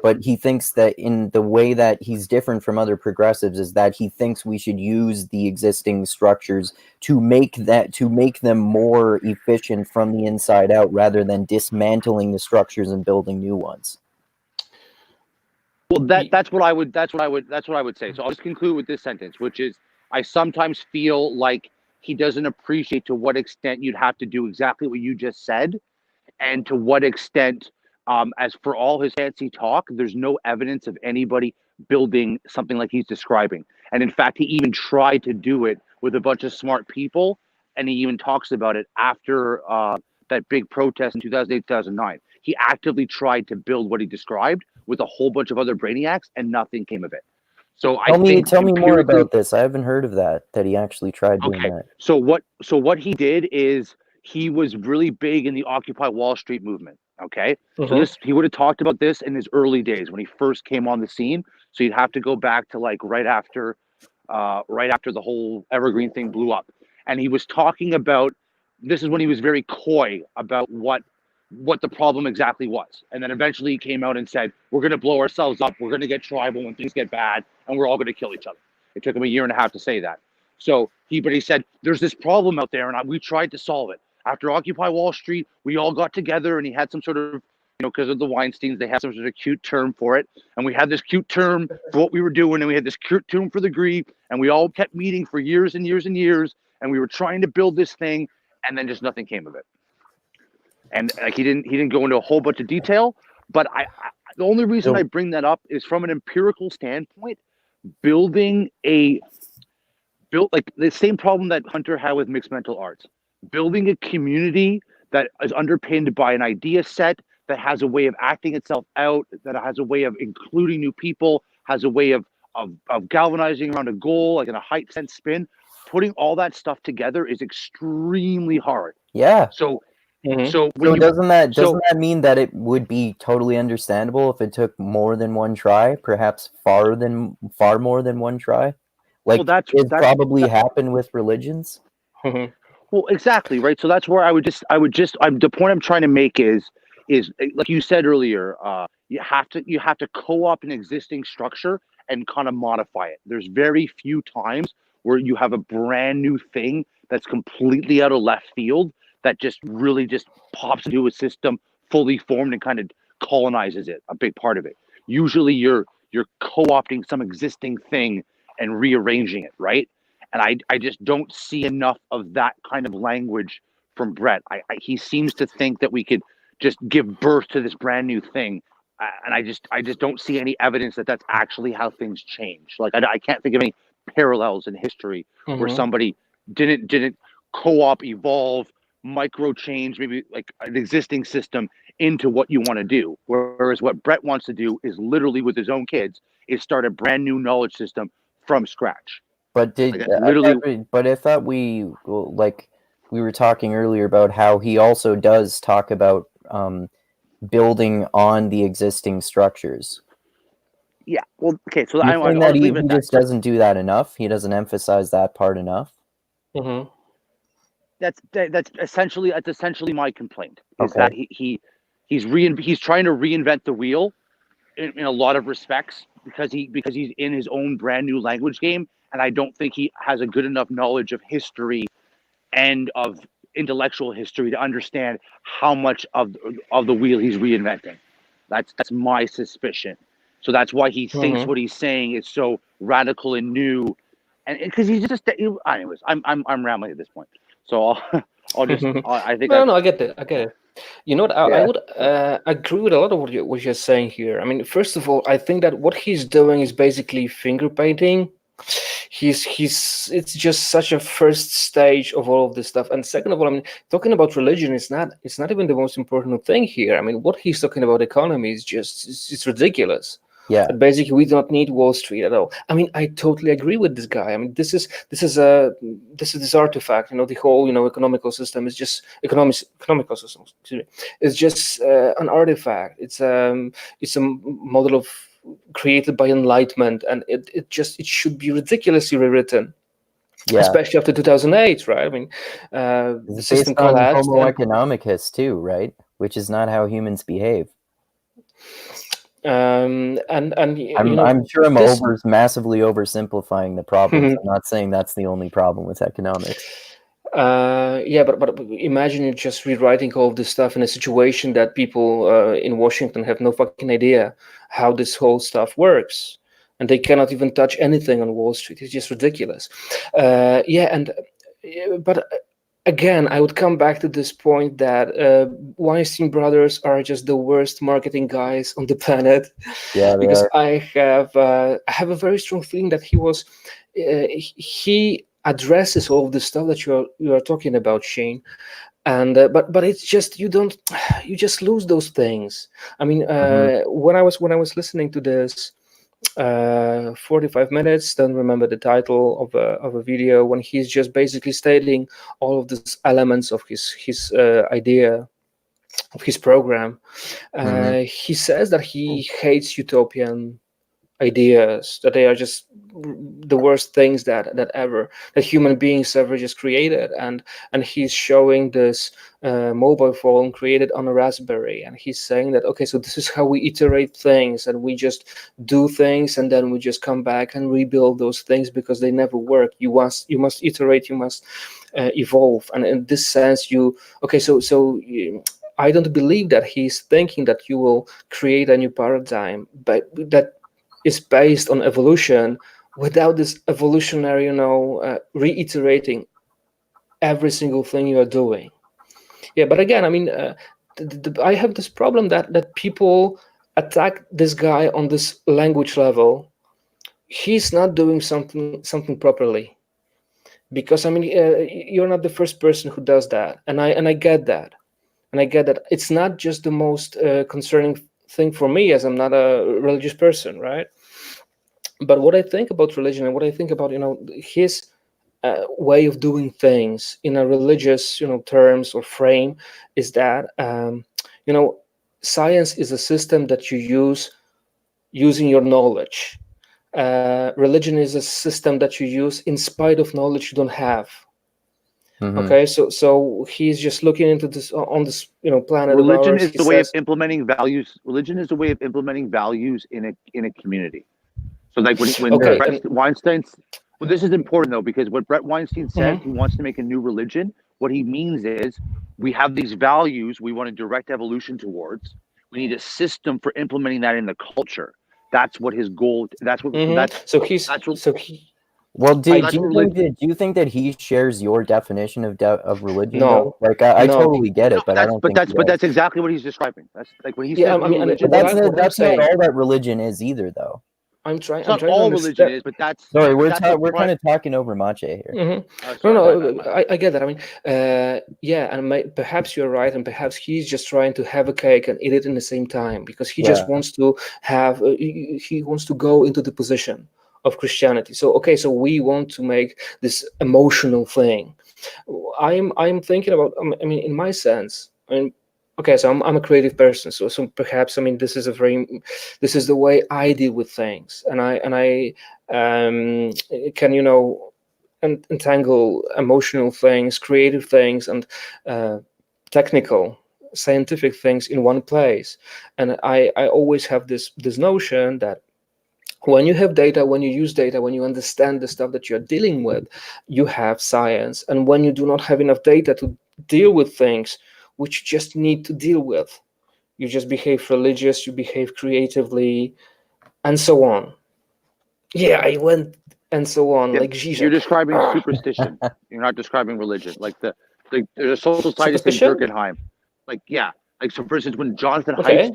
but he thinks that in the way that he's different from other progressives is that he thinks we should use the existing structures to make them more efficient from the inside out, rather than dismantling the structures and building new ones. Well, that's what I would say. So I'll just conclude with this sentence, which is, I sometimes feel like he doesn't appreciate to what extent you'd have to do exactly what you just said, and to what extent, as for all his fancy talk, there's no evidence of anybody building something like he's describing. And in fact, he even tried to do it with a bunch of smart people, and he even talks about it after that big protest in 2008, 2009. He actively tried to build what he described with a whole bunch of other brainiacs, and nothing came of it. So tell me more about this. I haven't heard of that he actually tried doing that. So what he did is, he was really big in the Occupy Wall Street movement. Okay. So he would have talked about this in his early days when he first came on the scene. So you'd have to go back to like right after the whole Evergreen thing blew up. And he was talking about, this is when he was very coy about what the problem exactly was. And then eventually he came out and said, we're going to blow ourselves up. We're going to get tribal when things get bad, and we're all going to kill each other. It took him a year and a half to say that. So he said, there's this problem out there, and we tried to solve it. After Occupy Wall Street, we all got together, and he had some sort of, because of the Weinsteins, they had some sort of cute term for it. And we had this cute term for what we were doing, and we had this cute term for the grief, and we all kept meeting for years and years and years, and we were trying to build this thing, and then just nothing came of it. And like he didn't go into a whole bunch of detail, but the only reason I bring that up is from an empirical standpoint, built like the same problem that Hunter had with mixed mental arts, building a community that is underpinned by an idea set, that has a way of acting itself out, that has a way of including new people, has a way of galvanizing around a goal, like in a height sense spin. Putting all that stuff together is extremely hard. Yeah. So doesn't that mean that it would be totally understandable if it took more than one try, perhaps far more than one try? Like, well, it probably happened with religions. Well, exactly, right. So that's where the point I'm trying to make is like you said earlier, you have to co-opt an existing structure and kind of modify it. There's very few times where you have a brand new thing that's completely out of left field that just really just pops into a system fully formed and kind of colonizes it, a big part of it. Usually you're co-opting some existing thing and rearranging it, right? And I just don't see enough of that kind of language from Bret. He seems to think that we could just give birth to this brand new thing and I just don't see any evidence that that's actually how things change. Like I can't think of any parallels in history where somebody didn't co-op, evolve, micro change, maybe like an existing system into what you want to do. Whereas what Bret wants to do is literally with his own kids is start a brand new knowledge system from scratch. But I thought we were talking earlier about how he also does talk about building on the existing structures. Yeah. Well, okay. So I think that he just doesn't do that enough. He doesn't emphasize that part enough. Mm-hmm. That's essentially my complaint. Is that he's trying to reinvent the wheel in a lot of respects because he's in his own brand new language game, and I don't think he has a good enough knowledge of history and of intellectual history to understand how much of the wheel he's reinventing. That's my suspicion. So that's why he thinks what he's saying is so radical and new, and because he's just. Anyways, I'm rambling at this point. So I'll just. I think. No, I get it. You know what? I would agree with a lot of what you're saying here. I mean, first of all, I think that what he's doing is basically finger painting. It's just such a first stage of all of this stuff. And second of all, I mean, talking about religion is not even the most important thing here. I mean, what he's talking about economy is just it's ridiculous. Yeah. But basically, we do not need Wall Street at all. I mean, I totally agree with this guy. I mean, this is this artifact. You know, the whole economical system is just economical system. Excuse me, it's just an artifact. It's a model of created by Enlightenment, and it should be ridiculously rewritten. Yeah. Especially after 2008, right? I mean, the system collapsed. Homo economicus too, right? Which is not how humans behave. I'm sure I'm massively oversimplifying the problem. I'm not saying that's the only problem with economics. But imagine you're just rewriting all of this stuff in a situation that people in Washington have no fucking idea how this whole stuff works, and they cannot even touch anything on Wall Street. It's just ridiculous. But again, I would come back to this point that Weinstein brothers are just the worst marketing guys on the planet. Yeah, because I have a very strong feeling that he addresses all of the stuff that you are talking about, Shane, and but it's just you just lose those things. I mean, when I was listening to this 45 minutes, don't remember the title of a video, when he's just basically stating all of these elements of his idea of his program. He says that he hates utopian ideas, that they are just the worst things that human beings ever just created, and he's showing this mobile phone created on a Raspberry, and he's saying that, okay, so this is how we iterate things, and we just do things, and then we just come back and rebuild those things because they never work. You must iterate, you must evolve, and in this sense, I don't believe that he's thinking that you will create a new paradigm, but that is based on evolution without this evolutionary, reiterating every single thing you are doing. Yeah, but again, I mean, I have this problem that people attack this guy on this language level. He's not doing something properly, because I mean, you're not the first person who does that, and I get that, it's not just the most concerning thing for me, as I'm not a religious person, right? But what I think about religion, and what I think about his way of doing things in a religious terms or frame, is that science is a system that you use using your knowledge. Religion is a system that you use in spite of knowledge you don't have. Okay, so he's just looking into this on this planet. Religion is the way of implementing values. Religion is a way of implementing values in a community. So like when Bret Weinstein, well, this is important though, because what Bret Weinstein said, he wants to make a new religion. What he means is we have these values we want to direct evolution towards. We need a system for implementing that in the culture. That's what his goal. That's what. Well, do you think that he shares your definition of religion? No, though? Like I totally get it, but I don't think. But that's exactly what he's describing. That's like when he says religion. That's not all that religion is either, though. It's not all religion is, but that's. Sorry, we're kind of talking over Maciej here. Mm-hmm. No, I get that. I mean, yeah, and perhaps you're right, and perhaps he's just trying to have a cake and eat it in the same time because he just wants to have. He wants to go into the position of Christianity. So so we want to make this emotional thing. I'm thinking about. I mean, in my sense, I mean. Okay, so I'm a creative person, so perhaps I mean this is the way I deal with things, and I can entangle emotional things, creative things, and technical, scientific things in one place, and I always have this notion that when you have data, when you use data, when you understand the stuff that you're dealing with, you have science, and when you do not have enough data to deal with things which you just need to deal with, you just behave religious, you behave creatively, and so on. Yeah, I went and so on. Yeah, like Jesus. You're describing superstition. You're not describing religion. Like there's a social scientist in Durkheim. Like so for instance, when Jonathan Haidt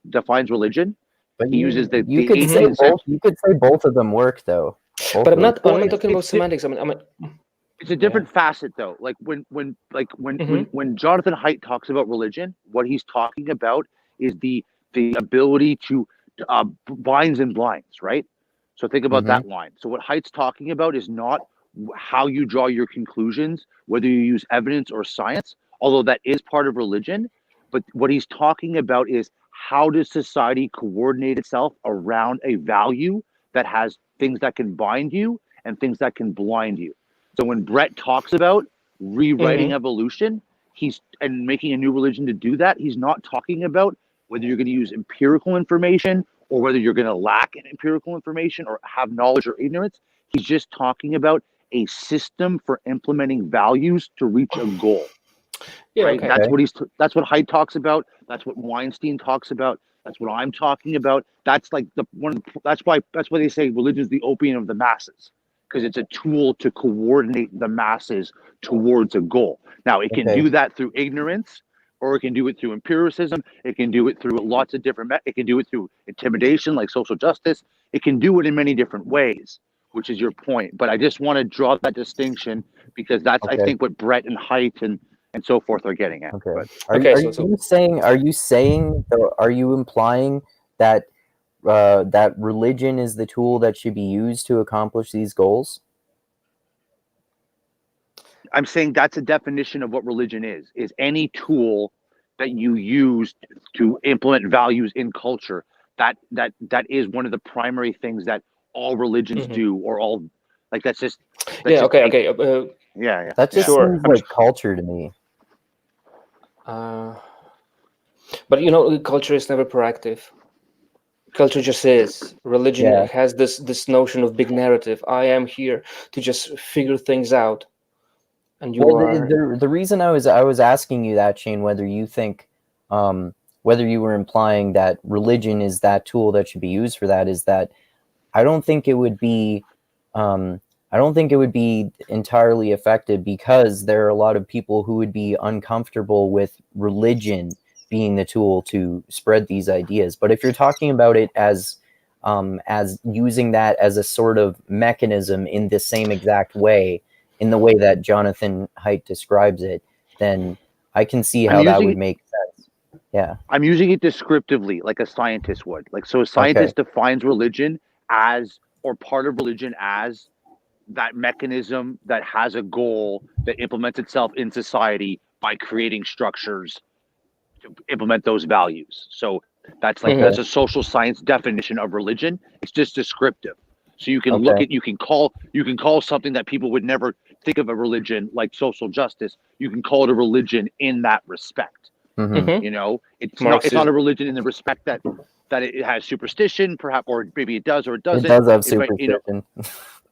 defines religion, but he uses the you could say both of them work though. But I'm not talking about semantics. I mean. It's a different facet, though. Like when Jonathan Haidt talks about religion, what he's talking about is the ability to binds and blinds, right? So think about that line. So what Haidt's talking about is not how you draw your conclusions, whether you use evidence or science, although that is part of religion. But what he's talking about is how does society coordinate itself around a value that has things that can bind you and things that can blind you. So when Bret talks about rewriting evolution, and making a new religion to do that, he's not talking about whether you're going to use empirical information or whether you're going to lack empirical information or have knowledge or ignorance. He's just talking about a system for implementing values to reach a goal. Yeah, right? That's what Haidt talks about. That's what Weinstein talks about. That's what I'm talking about. That's like that's why they say religion is the opium of the masses, because it's a tool to coordinate the masses towards a goal. Now, it can do that through ignorance, or it can do it through empiricism. It can do it through lots of different. It can do it through intimidation, like social justice. It can do it in many different ways, which is your point. But I just want to draw that distinction because that's I think what Bret and Haidt and so forth are getting at. Are you implying that that religion is the tool that should be used to accomplish these goals? I'm saying that's a definition of what religion is any tool that you use to implement values in culture. That is one of the primary things that all religions do, or all that's just That just seems like culture to me. But culture is never proactive. Culture just is. Religion has this notion of big narrative. I am here to just figure things out, and the reason I was asking you that, Shane, whether you think, whether you were implying that religion is that tool that should be used for that, is that I don't think it would be. I don't think it would be entirely effective because there are a lot of people who would be uncomfortable with religion being the tool to spread these ideas. But if you're talking about it as using that as a sort of mechanism in the same exact way, in the way that Jonathan Haidt describes it, then I can see how that would make sense. Yeah. I'm using it descriptively, like a scientist would. So a scientist defines religion as, or part of religion as, that mechanism that has a goal that implements itself in society by creating structures to implement those values. So that's that's a social science definition of religion. It's just descriptive. So you can look at, you can call something that people would never think of a religion, like social justice. You can call it a religion in that respect. It's not a religion in the respect that it has superstition, perhaps, or maybe it does or it doesn't. It does have superstition.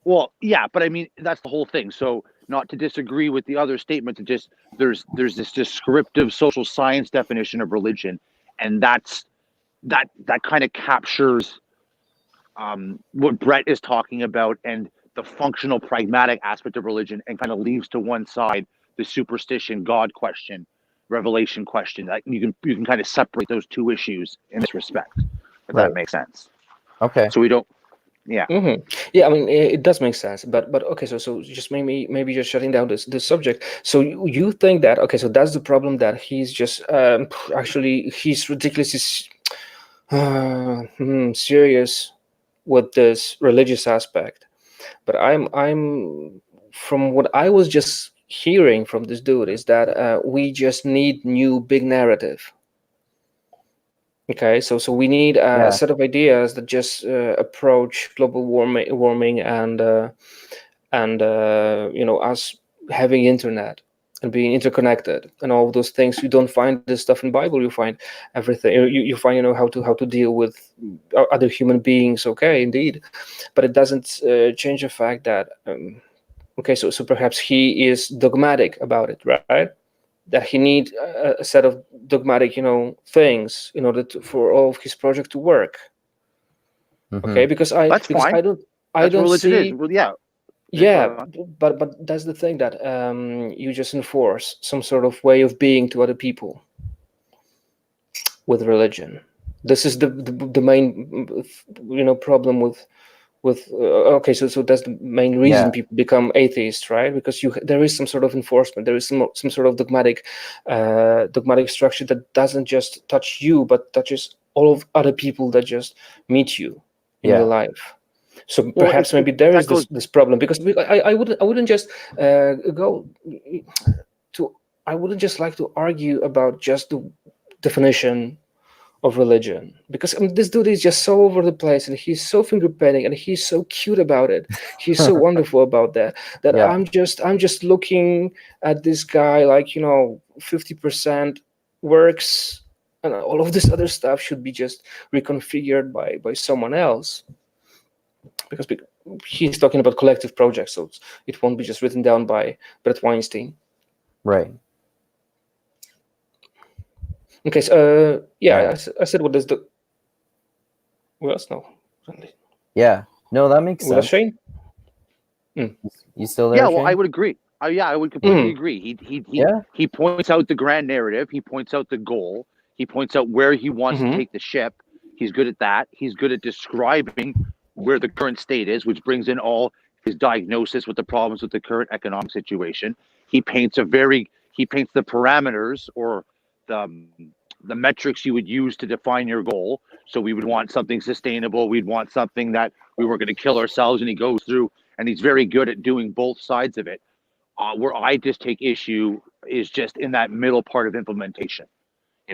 Well, yeah, but I mean, that's the whole thing. So not to disagree with the other statements, it just there's this descriptive social science definition of religion, and that kind of captures what Bret is talking about, and the functional, pragmatic aspect of religion and kind of leaves to one side the superstition, God question, revelation question. Like you can kind of separate those two issues in this respect, if that makes sense. Okay. So we don't. Yeah. Yeah, I mean, it does make sense, but okay, so just maybe just shutting down this subject. So you think that, okay, so that's the problem, that he's just actually he's ridiculously serious with this religious aspect. But I'm from what I was just hearing from this dude is that we just need new big narrative. Okay, so we need a set of ideas that just approach global warming and us having internet and being interconnected and all of those things. You don't find this stuff in Bible. You find everything. You find how to deal with other human beings. Okay, indeed, but it doesn't change the fact that okay, so perhaps he is dogmatic about it, right? That he needs a set of dogmatic, things in order for all of his project to work. Okay, because I don't see. Well, but that's the thing, that you just enforce some sort of way of being to other people with religion. This is the main problem with okay, so that's the main reason people become atheists, right? Because there is some sort of enforcement, there is some sort of dogmatic structure that doesn't just touch you, but touches all of other people that just meet you in your life. So perhaps maybe there is this problem, because I wouldn't just I wouldn't just like to argue about just the definition of religion, because this dude is just so over the place, and he's so finger painting, and he's so cute about it. He's so wonderful about that. I'm just looking at this guy like 50% works, and all of this other stuff should be just reconfigured by someone else, because he's talking about collective projects, so it won't be just written down by Bret Weinstein. Right. Okay, so I said what does the... What else? No. Yeah, no, that makes sense. Shane? You still there? Yeah, well, Shane? I would agree. I would completely agree. He points out the grand narrative. He points out the goal. He points out where he wants to take the ship. He's good at that. He's good at describing where the current state is, which brings in all his diagnosis with the problems with the current economic situation. He paints the parameters, or the metrics you would use to define your goal. So we would want something sustainable. We'd want something that we weren't going to kill ourselves. And he goes through, and he's very good at doing both sides of it. Where I just take issue is just in that middle part of implementation.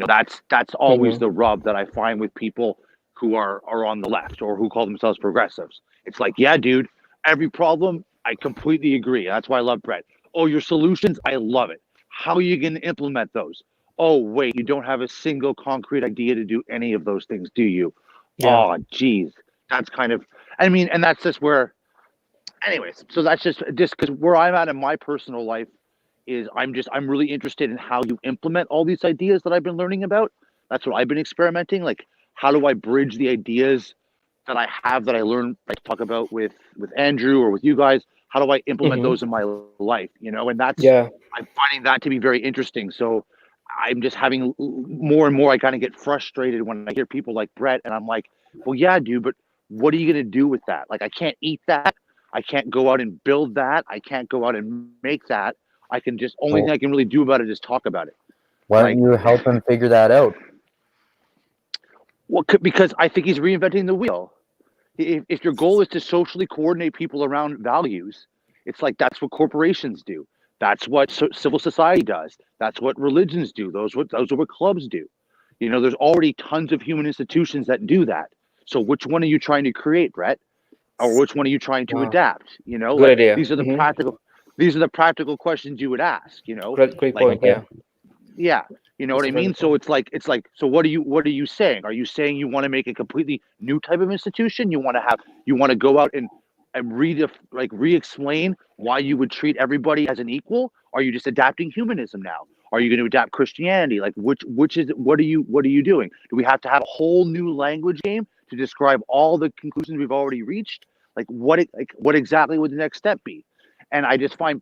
That's always the rub that I find with people who are on the left, or who call themselves progressives. It's like, yeah, dude, every problem, I completely agree. That's why I love Bret. Oh, your solutions, I love it. How are you going to implement those? Oh, wait, you don't have a single concrete idea to do any of those things, do you? Yeah. Oh, geez. That's kind of, and that's just where, anyways, so that's just because where I'm at in my personal life is I'm really interested in how you implement all these ideas that I've been learning about. That's what I've been experimenting. Like, how do I bridge the ideas that I have, that I learn, I talk about with Andrew or with you guys? How do I implement those in my life? And that's, I'm finding that to be very interesting. So I'm just having more and more, I kind of get frustrated when I hear people like Bret, and I'm like, well, yeah, dude, but what are you going to do with that? Like, I can't eat that. I can't go out and build that. I can't go out and make that. I can just, only thing I can really do about it is talk about it. Why don't you help him figure that out? Well, because I think he's reinventing the wheel. If your goal is to socially coordinate people around values, it's like that's what corporations do. That's what civil society does. That's what religions do. Those are what clubs do. There's already tons of human institutions that do that. So which one are you trying to create, Bret? Or which one are you trying to adapt? Good idea. These are the practical questions you would ask. Great point. Yeah. Yeah. You know what I mean? So it's like, so what are you saying? Are you saying you want to make a completely new type of institution? You want to go out and re-explain why you would treat everybody as an equal? Are you just adapting humanism now? Are you going to adapt Christianity? Like which is, what are you doing? Do we have to have a whole new language game to describe all the conclusions we've already reached? Like what exactly would the next step be? And I just find,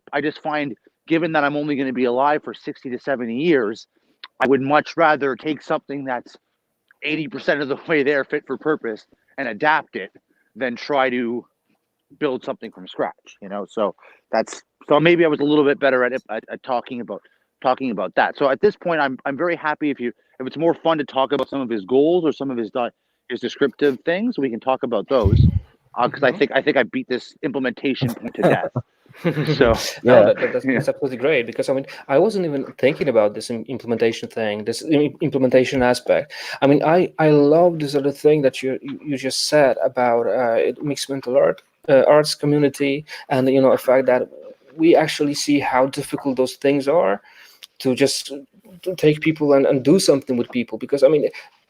given that I'm only going to be alive for 60 to 70 years, I would much rather take something that's 80% of the way there, fit for purpose, and adapt it than try to build something from scratch. So maybe I was a little bit better at talking about that. So at this point, I'm very happy if it's more fun to talk about some of his goals or some of his descriptive things, we can talk about those. Because I think I beat this implementation point to death. So no, that's absolutely great, because I wasn't even thinking about this implementation thing, this implementation aspect. I love this other thing that you just said about mixed mental arts community, and the fact that we actually see how difficult those things are to just to take people and do something with people, because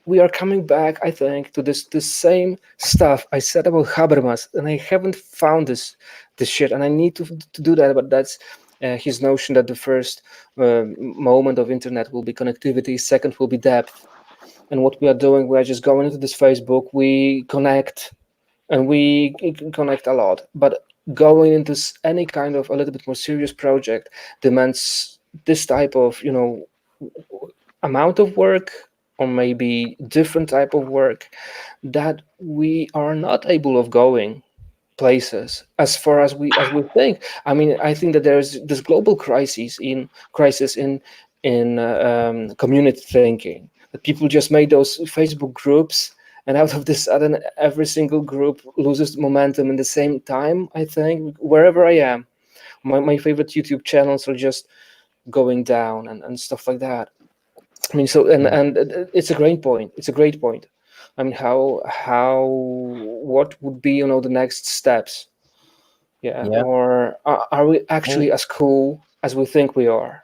we are coming back, I think, to this same stuff I said about Habermas, and I haven't found this shit, and I need to do that. But that's his notion that the first moment of internet will be connectivity, second will be depth. And what we are doing, we are just going into this Facebook, we connect, and we connect a lot. But going into any kind of a little bit more serious project demands this type of amount of work, or maybe different type of work, that we are not able of going places as far as we think. I think that there's this global crisis in community thinking, that people just made those Facebook groups, and out of this sudden every single group loses momentum in the same time. I think wherever I am, my favorite YouTube channels are just going down and stuff like that. And it's a great point. What would be the next steps? Or are we actually as cool as we think we are?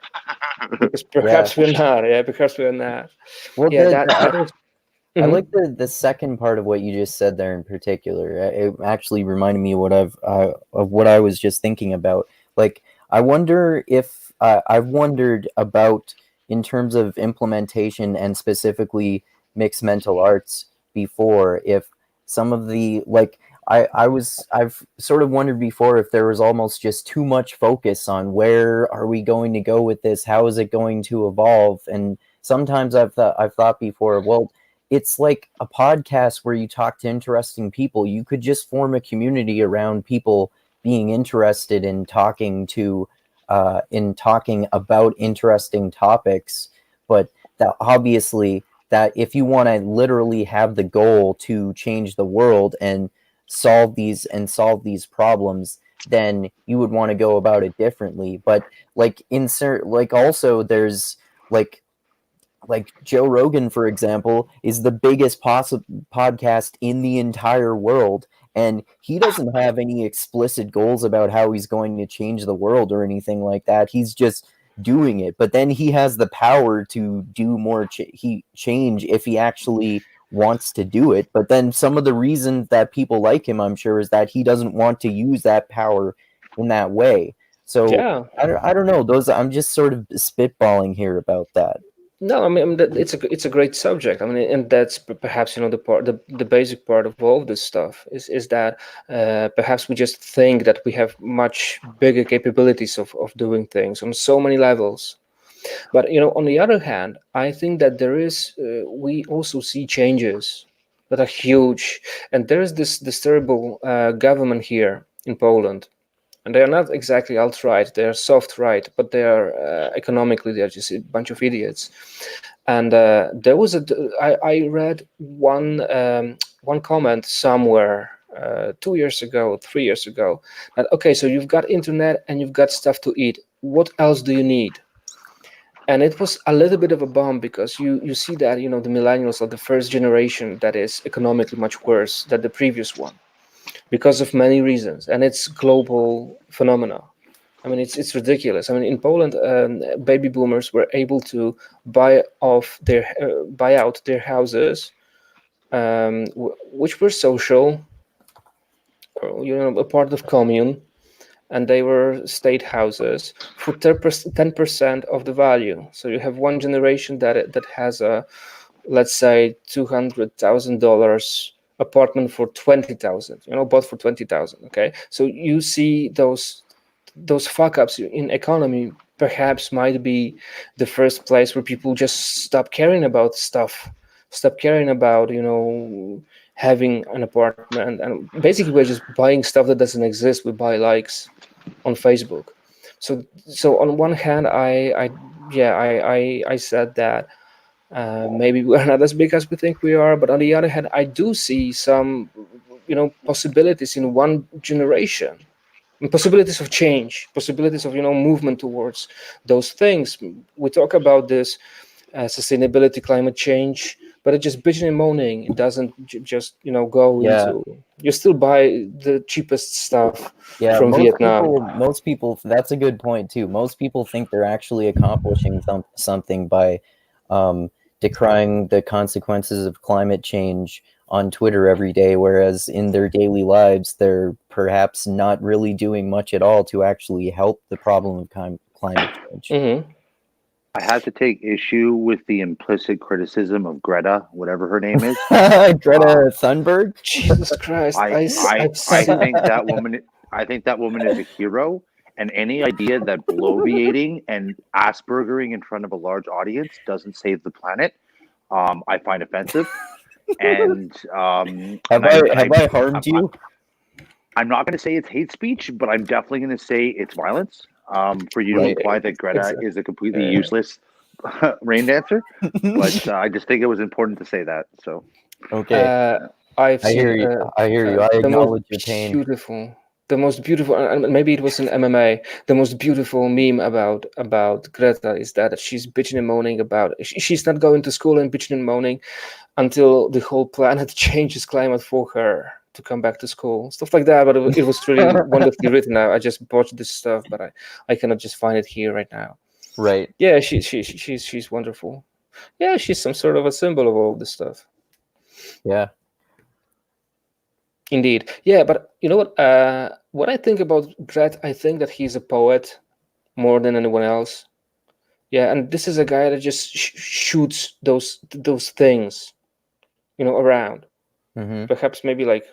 Because perhaps we're not. Perhaps we're not. Well, I like the second part of what you just said there in particular. It actually reminded me of what I was just thinking about. Like, I wonder if I've wondered about, in terms of implementation and specifically mixed mental arts before, if some of the, like, I've sort of wondered before if there was almost just too much focus on where are we going to go with this, how is it going to evolve. And sometimes I've thought before, well, it's like a podcast where you talk to interesting people. You could just form a community around people being interested in talking about interesting topics, but that obviously, that if you want to literally have the goal to change the world and solve these problems, then you would want to go about it differently. But also there's like Joe Rogan, for example, is the biggest podcast in the entire world, and he doesn't have any explicit goals about how he's going to change the world or anything like that. He's just doing it. But then he has the power to do more change if he actually wants to do it. But then some of the reasons that people like him, I'm sure, is that he doesn't want to use that power in that way. So I don't know. I'm just sort of spitballing here about that. No, it's a great subject. And that's perhaps the basic part of all of this stuff is that perhaps we just think that we have much bigger capabilities of doing things on so many levels. But on the other hand, I think that there is we also see changes that are huge, and there is this terrible government here in Poland. And they are not exactly alt-right, they are soft-right, but they are economically, they're just a bunch of idiots. And there was I read one comment somewhere 2 years ago, 3 years ago, that, okay, so you've got internet and you've got stuff to eat. What else do you need? And it was a little bit of a bomb, because you see that, the millennials are the first generation that is economically much worse than the previous one, because of many reasons, and it's global phenomena. It's ridiculous. In Poland, baby boomers were able to buy out their houses, which were social, a part of commune, and they were state houses for 10% of the value. So you have one generation that has a, let's say, $200,000 apartment for 20,000, bought for 20,000. Okay, so you see those fuck ups in economy perhaps might be the first place where people just stop caring about stuff, stop caring about having an apartment, and basically we're just buying stuff that doesn't exist. We buy likes on Facebook. So on one hand, I said that maybe we're not as big as we think we are, but on the other hand, I do see some possibilities in one generation, and possibilities of change, possibilities of movement towards those things. We talk about this sustainability, climate change, but it's just bitching and moaning. It doesn't just go into. You still buy the cheapest stuff from Vietnam. Most people. That's a good point too. Most people think they're actually accomplishing something by decrying the consequences of climate change on Twitter every day, whereas in their daily lives, they're perhaps not really doing much at all to actually help the problem of climate change. Mm-hmm. I have to take issue with the implicit criticism of Greta, whatever her name is. Greta Thunberg? Jesus Christ! I think that woman. I think that woman is a hero, and any idea that bloviating and Aspergering in front of a large audience doesn't save the planet, I find offensive. And have I harmed you? I'm not going to say it's hate speech, but I'm definitely going to say it's violence. For you to imply that Greta is a completely useless rain dancer, but I just think it was important to say that. So, okay, I hear you. I acknowledge your pain. The most beautiful, and maybe it was in MMA. The most beautiful meme about Greta is that she's bitching and moaning about she's not going to school and bitching and moaning until the whole planet changes climate for her to come back to school, stuff like that. But it was really wonderfully written. I just watched this stuff, but I cannot just find it here right now. Right. Yeah, she's wonderful. Yeah, she's some sort of a symbol of all this stuff. Yeah. Indeed. Yeah, but you know what I think about Bret, I think that he's a poet more than anyone else. Yeah, and this is a guy that just shoots those things, around. Mm-hmm. Perhaps maybe like,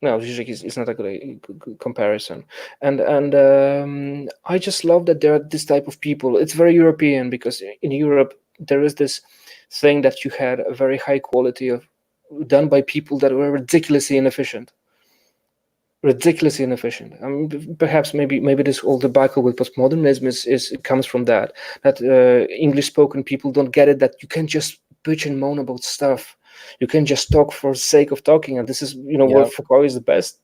no, usually it's not a good comparison. And I just love that there are this type of people. It's very European, because in Europe there is this thing that you had a very high quality of done by people that were ridiculously inefficient. I mean, perhaps maybe this whole debacle with postmodernism comes from that English spoken people don't get it, that you can't just bitch and moan about stuff. You can just talk for the sake of talking, and this is where Foucault is the best.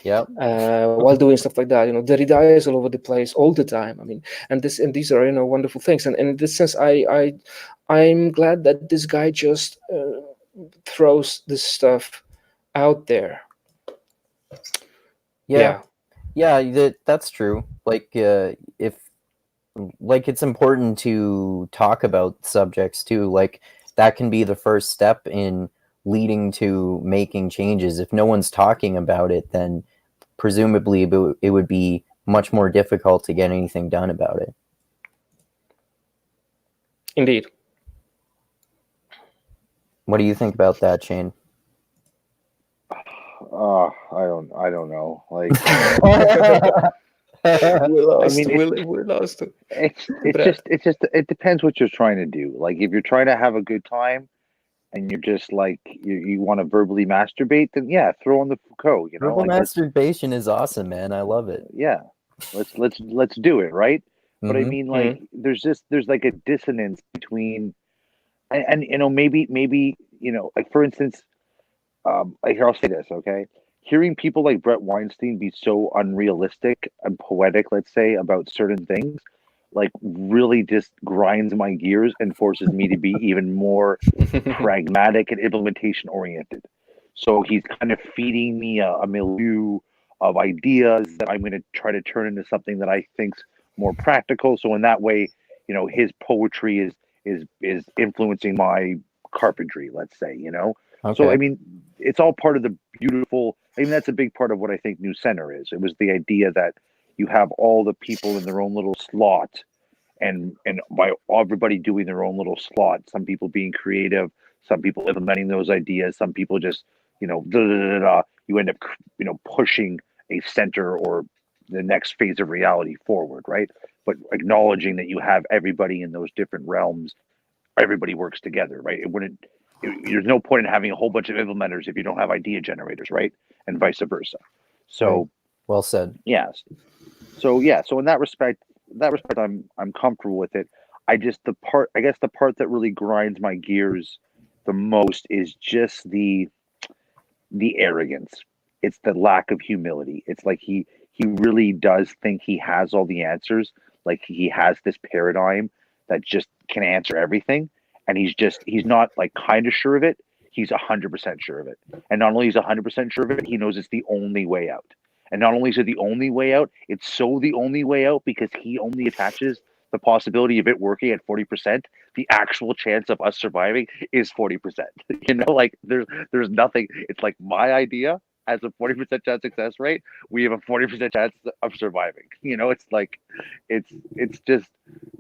Yeah. While doing stuff like that, Derrida is all over the place all the time. I mean, and these are wonderful things. And in this sense, I'm glad that this guy just throws this stuff out there. Yeah, that's true. Like, if it's important to talk about subjects too. Like, that can be the first step in leading to making changes. If no one's talking about it, then presumably it would be much more difficult to get anything done about it. Indeed. What do you think about that, Shane? I don't know. Like, we're lost. It depends what you're trying to do. Like, if you're trying to have a good time and you're just like you want to verbally masturbate, then yeah, throw on the Foucault. Verbal masturbation is awesome, man. I love it. Yeah, let's do it, right? Mm-hmm. But I mean, like, there's like a dissonance between, and maybe like, for instance, here, I'll say this, okay? Hearing people like Bret Weinstein be so unrealistic and poetic, let's say, about certain things, like, really just grinds my gears and forces me to be even more pragmatic and implementation oriented. So he's kind of feeding me a milieu of ideas that I'm going to try to turn into something that I think's more practical. So in that way, his poetry is influencing my carpentry, let's say, Okay. So, I mean, it's all part of the beautiful, that's a big part of what I think New Center is. It was the idea that you have all the people in their own little slot, and by everybody doing their own little slot, some people being creative, some people implementing those ideas, some people just you know, you end up, you know, pushing a center or the next phase of reality forward, right? But acknowledging that you have everybody in those different realms, everybody works together, right? There's no point in having a whole bunch of implementers if you don't have idea generators, right? And vice versa. So, right. Well said. Yes. So in that respect, I'm comfortable with it. I guess the part that really grinds my gears the most is just the arrogance. It's the lack of humility. It's like he really does think he has all the answers. Like he has this paradigm that just can answer everything, and he's not like kind of sure of it. He's 100% sure of it, and not only is 100% sure of it, he knows it's the only way out. And not only is it the only way out, it's so the only way out because he only attaches the possibility of it working at 40%. The actual chance of us surviving is 40%. You know, like there's nothing. It's like my idea has a 40% chance success rate. We have a 40% chance of surviving. You know, it's like it's just,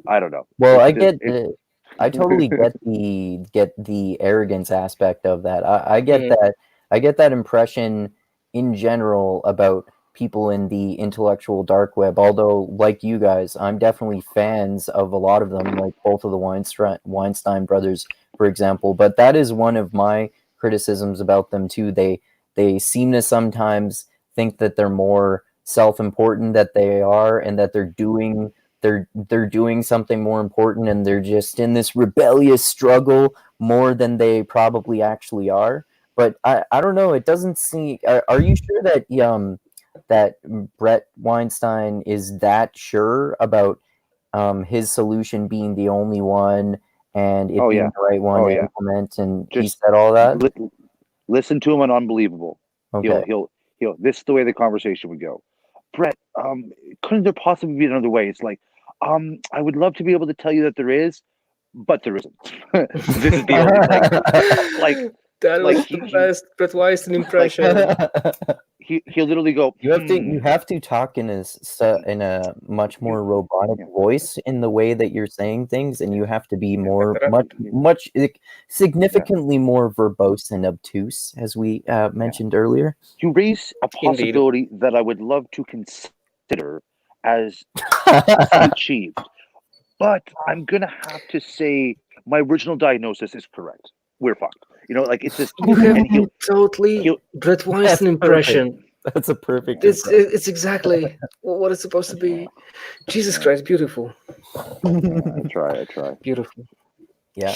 I don't know. Well, I totally get the arrogance aspect of that. I get that. I get that impression in general about people in the intellectual dark web. Although, like you guys, I'm definitely fans of a lot of them, like both of the Weinstein brothers, for example. But that is one of my criticisms about them too. They seem to sometimes think that they're more self-important than they are, and that they're doing something more important, and they're just in this rebellious struggle more than they probably actually are. But I don't know. It doesn't seem. Are you sure that that Bret Weinstein is that sure about his solution being the only one and it being the right one to implement? And he said all that. Listen to him and unbelievable. Okay. He'll. This is the way the conversation would go. Bret, couldn't there possibly be another way? It's like, I would love to be able to tell you that there is, but there isn't. This is the only thing. That was the best Bret Weinstein impression. He'll literally go. You have to talk in a much more robotic voice in the way that you're saying things, and you have to be much significantly more verbose and obtuse, as we mentioned earlier. You raise a possibility that I would love to consider as achieved, but I'm gonna have to say my original diagnosis is correct. We're fucked. You know, like it's just you have totally Bret Weinstein impression. That's a perfect. It's exactly what it's supposed to be. Jesus Christ, beautiful. I try. Beautiful. Yeah,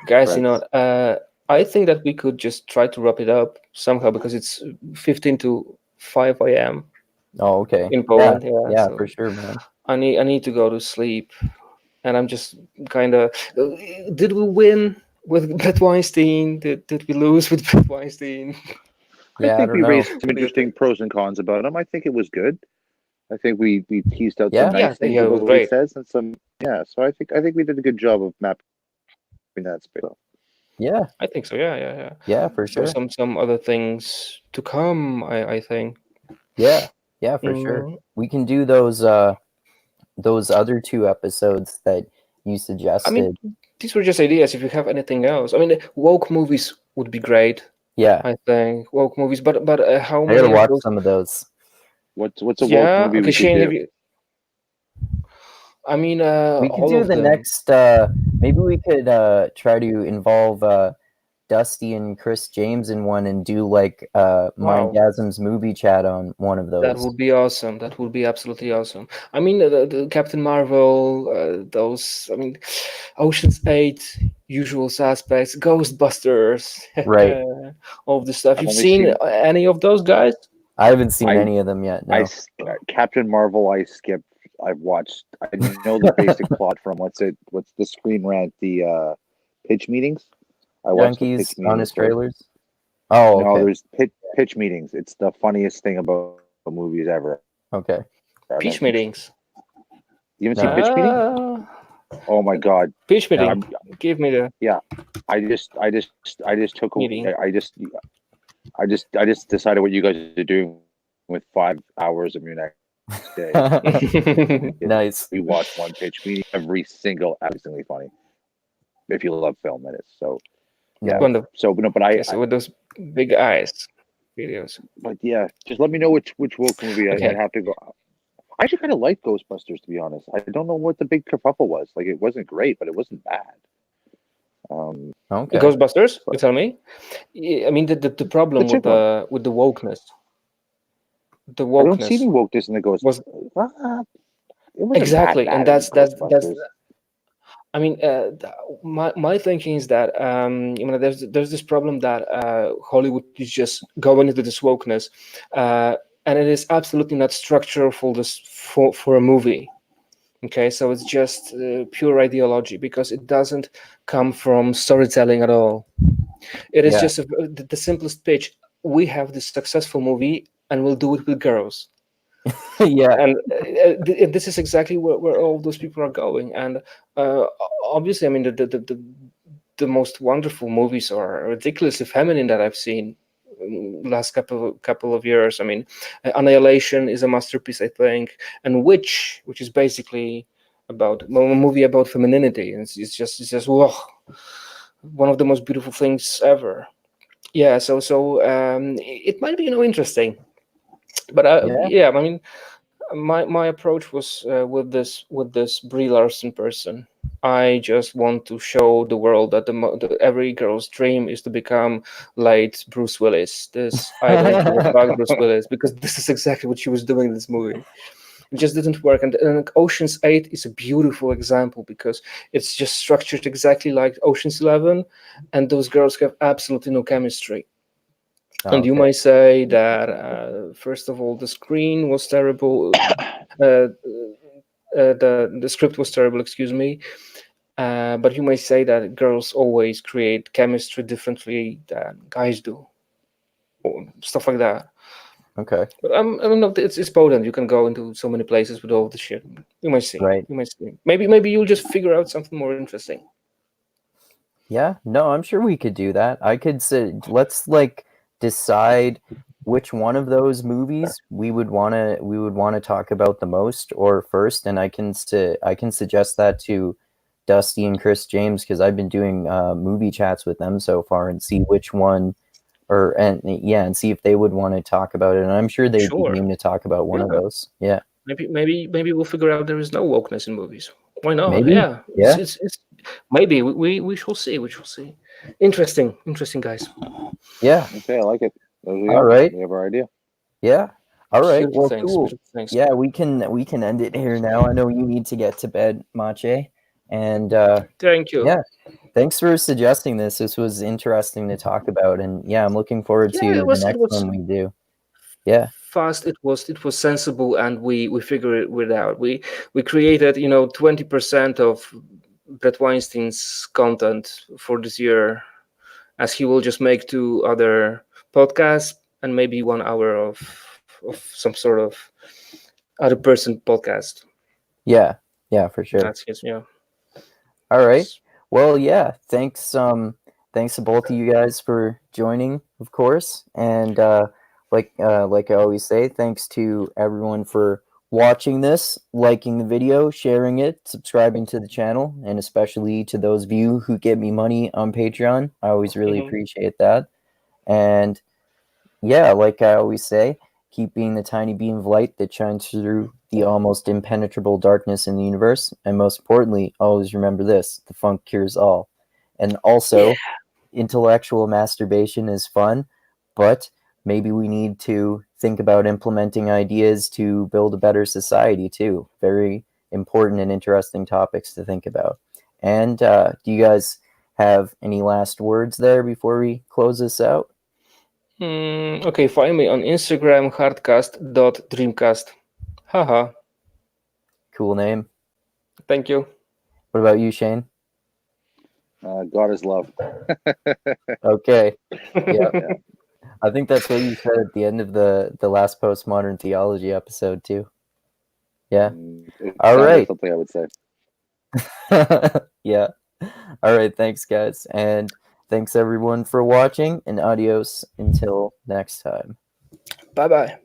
guys, right. You know, I think that we could just try to wrap it up somehow because it's 15 to 5 a.m. Oh, okay. In Poland, yeah, so for sure, man. I need to go to sleep, and I'm just kind of. Did we win with Bret Weinstein? Did we lose with Bret Weinstein? I think we raised some interesting pros and cons about him. I think it was good. I think we teased out some nice things about what he says and some So I think we did a good job of mapping that space. Yeah, I think so. Yeah, for sure. So some other things to come. I think. Yeah, for sure. We can do those other 2 episodes that you suggested. I mean, these were just ideas. If you have anything else, I mean, woke movies would be great. Yeah, I think woke movies, but how many? I gotta watch some of those. What's a woke movie? Okay, Shane, I mean, we could do the next. Maybe we could try to involve Dusty and Chris James in one and do like Mindgasms movie chat on one of those. That would be awesome. That would be absolutely awesome. I mean, the Captain Marvel, those. I mean, Ocean's 8, Usual Suspects, Ghostbusters, right? All of the stuff. You've seen any of those guys? I haven't seen any of them yet. No. Captain Marvel, I skipped. I've watched. I know the basic plot from what's the Screen Rant, the pitch meetings. I watched the pitch meetings. Honest trailers. Oh, okay. No, there's pitch meetings. It's the funniest thing about movies ever. Okay. Pitch meetings. You haven't seen pitch meetings? Oh my god. Pitch meeting. Give me the. Yeah. I just took. Meeting. I just decided what you guys are doing with 5 hours of your next day. Nice. We watch one pitch meeting every single, absolutely funny. If you love film, it is so. Yeah. Wonderful. So, no, but so with those big eyes videos. But yeah, just let me know which woke movie I'd have to go. I actually kind of like Ghostbusters, to be honest. I don't know what the big kerfuffle was. Like, it wasn't great, but it wasn't bad. Okay. Ghostbusters, you tell me? I mean, the problem with the wokeness. The wokeness. I don't see any wokeness in the Ghostbusters. Exactly, and that's. I mean, my thinking is that there's this problem that Hollywood is just going into this wokeness, and it is absolutely not structural for a movie. Okay, so it's just pure ideology because it doesn't come from storytelling at all. It is just the simplest pitch. We have this successful movie, and we'll do it with girls. And this is exactly where all those people are going. And obviously, I mean, the most wonderful movies are ridiculously feminine that I've seen last couple of years. I mean, Annihilation is a masterpiece, I think, and which is basically about a movie about femininity. And it's just whoa, one of the most beautiful things ever. Yeah, so it might be interesting, but I mean, my approach was with this Brie Larson person. I just want to show the world that every girl's dream is to become late Bruce Willis. I don't give a fuck Bruce Willis, because this is exactly what she was doing in this movie. It just didn't work. And Ocean's 8 is a beautiful example because it's just structured exactly like Ocean's 11, and those girls have absolutely no chemistry. And you might say that first of all, the screen was terrible. The script was terrible, excuse me. But you may say that girls always create chemistry differently than guys do, or stuff like that. Okay. But I don't know. It's potent. You can go into so many places with all the shit. You might see. Right. You might see. Maybe you'll just figure out something more interesting. Yeah. No, I'm sure we could do that. I could say, let's decide which one of those movies we would want to talk about the most or first, and I can suggest that to Dusty and Chris James, because I've been doing movie chats with them so far, and see which one, and see if they would want to talk about it, and I'm sure they'd be game to talk about one of those. Yeah. Maybe we'll figure out there is no wokeness in movies. Why not? Maybe. Yeah. Yeah. It's maybe we shall see. We shall see. Interesting, guys. Yeah. Okay, I like it. All right. We have our idea. Yeah. All right. Beautiful Well, cool. Yeah, we can end it here now. I know you need to get to bed, Maciej. And thank you. Yeah. Thanks for suggesting this. This was interesting to talk about, and yeah, I'm looking forward to the next one we do. Yeah. Fast. It was sensible, and we figured it out. We created 20% of Bret Weinstein's content for this year, as he will just make 2 other podcasts and maybe 1 hour of some sort of other person podcast. Yeah, for sure. That's his, yeah. All right. Well, yeah. Thanks to both of you guys for joining, of course, and like I always say, thanks to everyone for watching this, liking the video, sharing it, subscribing to the channel, and especially to those of you who give me money on Patreon. I always really appreciate that. And yeah, like I always say, keep being the tiny beam of light that shines through the almost impenetrable darkness in the universe. And most importantly, always remember this: the funk cures all. And also, intellectual masturbation is fun, but maybe we need to think about implementing ideas to build a better society too. Very important and interesting topics to think about. And do you guys have any last words there before we close this out? Okay, find me on Instagram, hardcast.dreamcast. Haha. Cool name. Thank you. What about you, Shane? God is love. Okay. Yeah. I think that's what you said at the end of the last Postmodern Theology episode too. Yeah. All right. Something I would say. Yeah. All right. Thanks, guys. And thanks, everyone, for watching. And adios until next time. Bye-bye.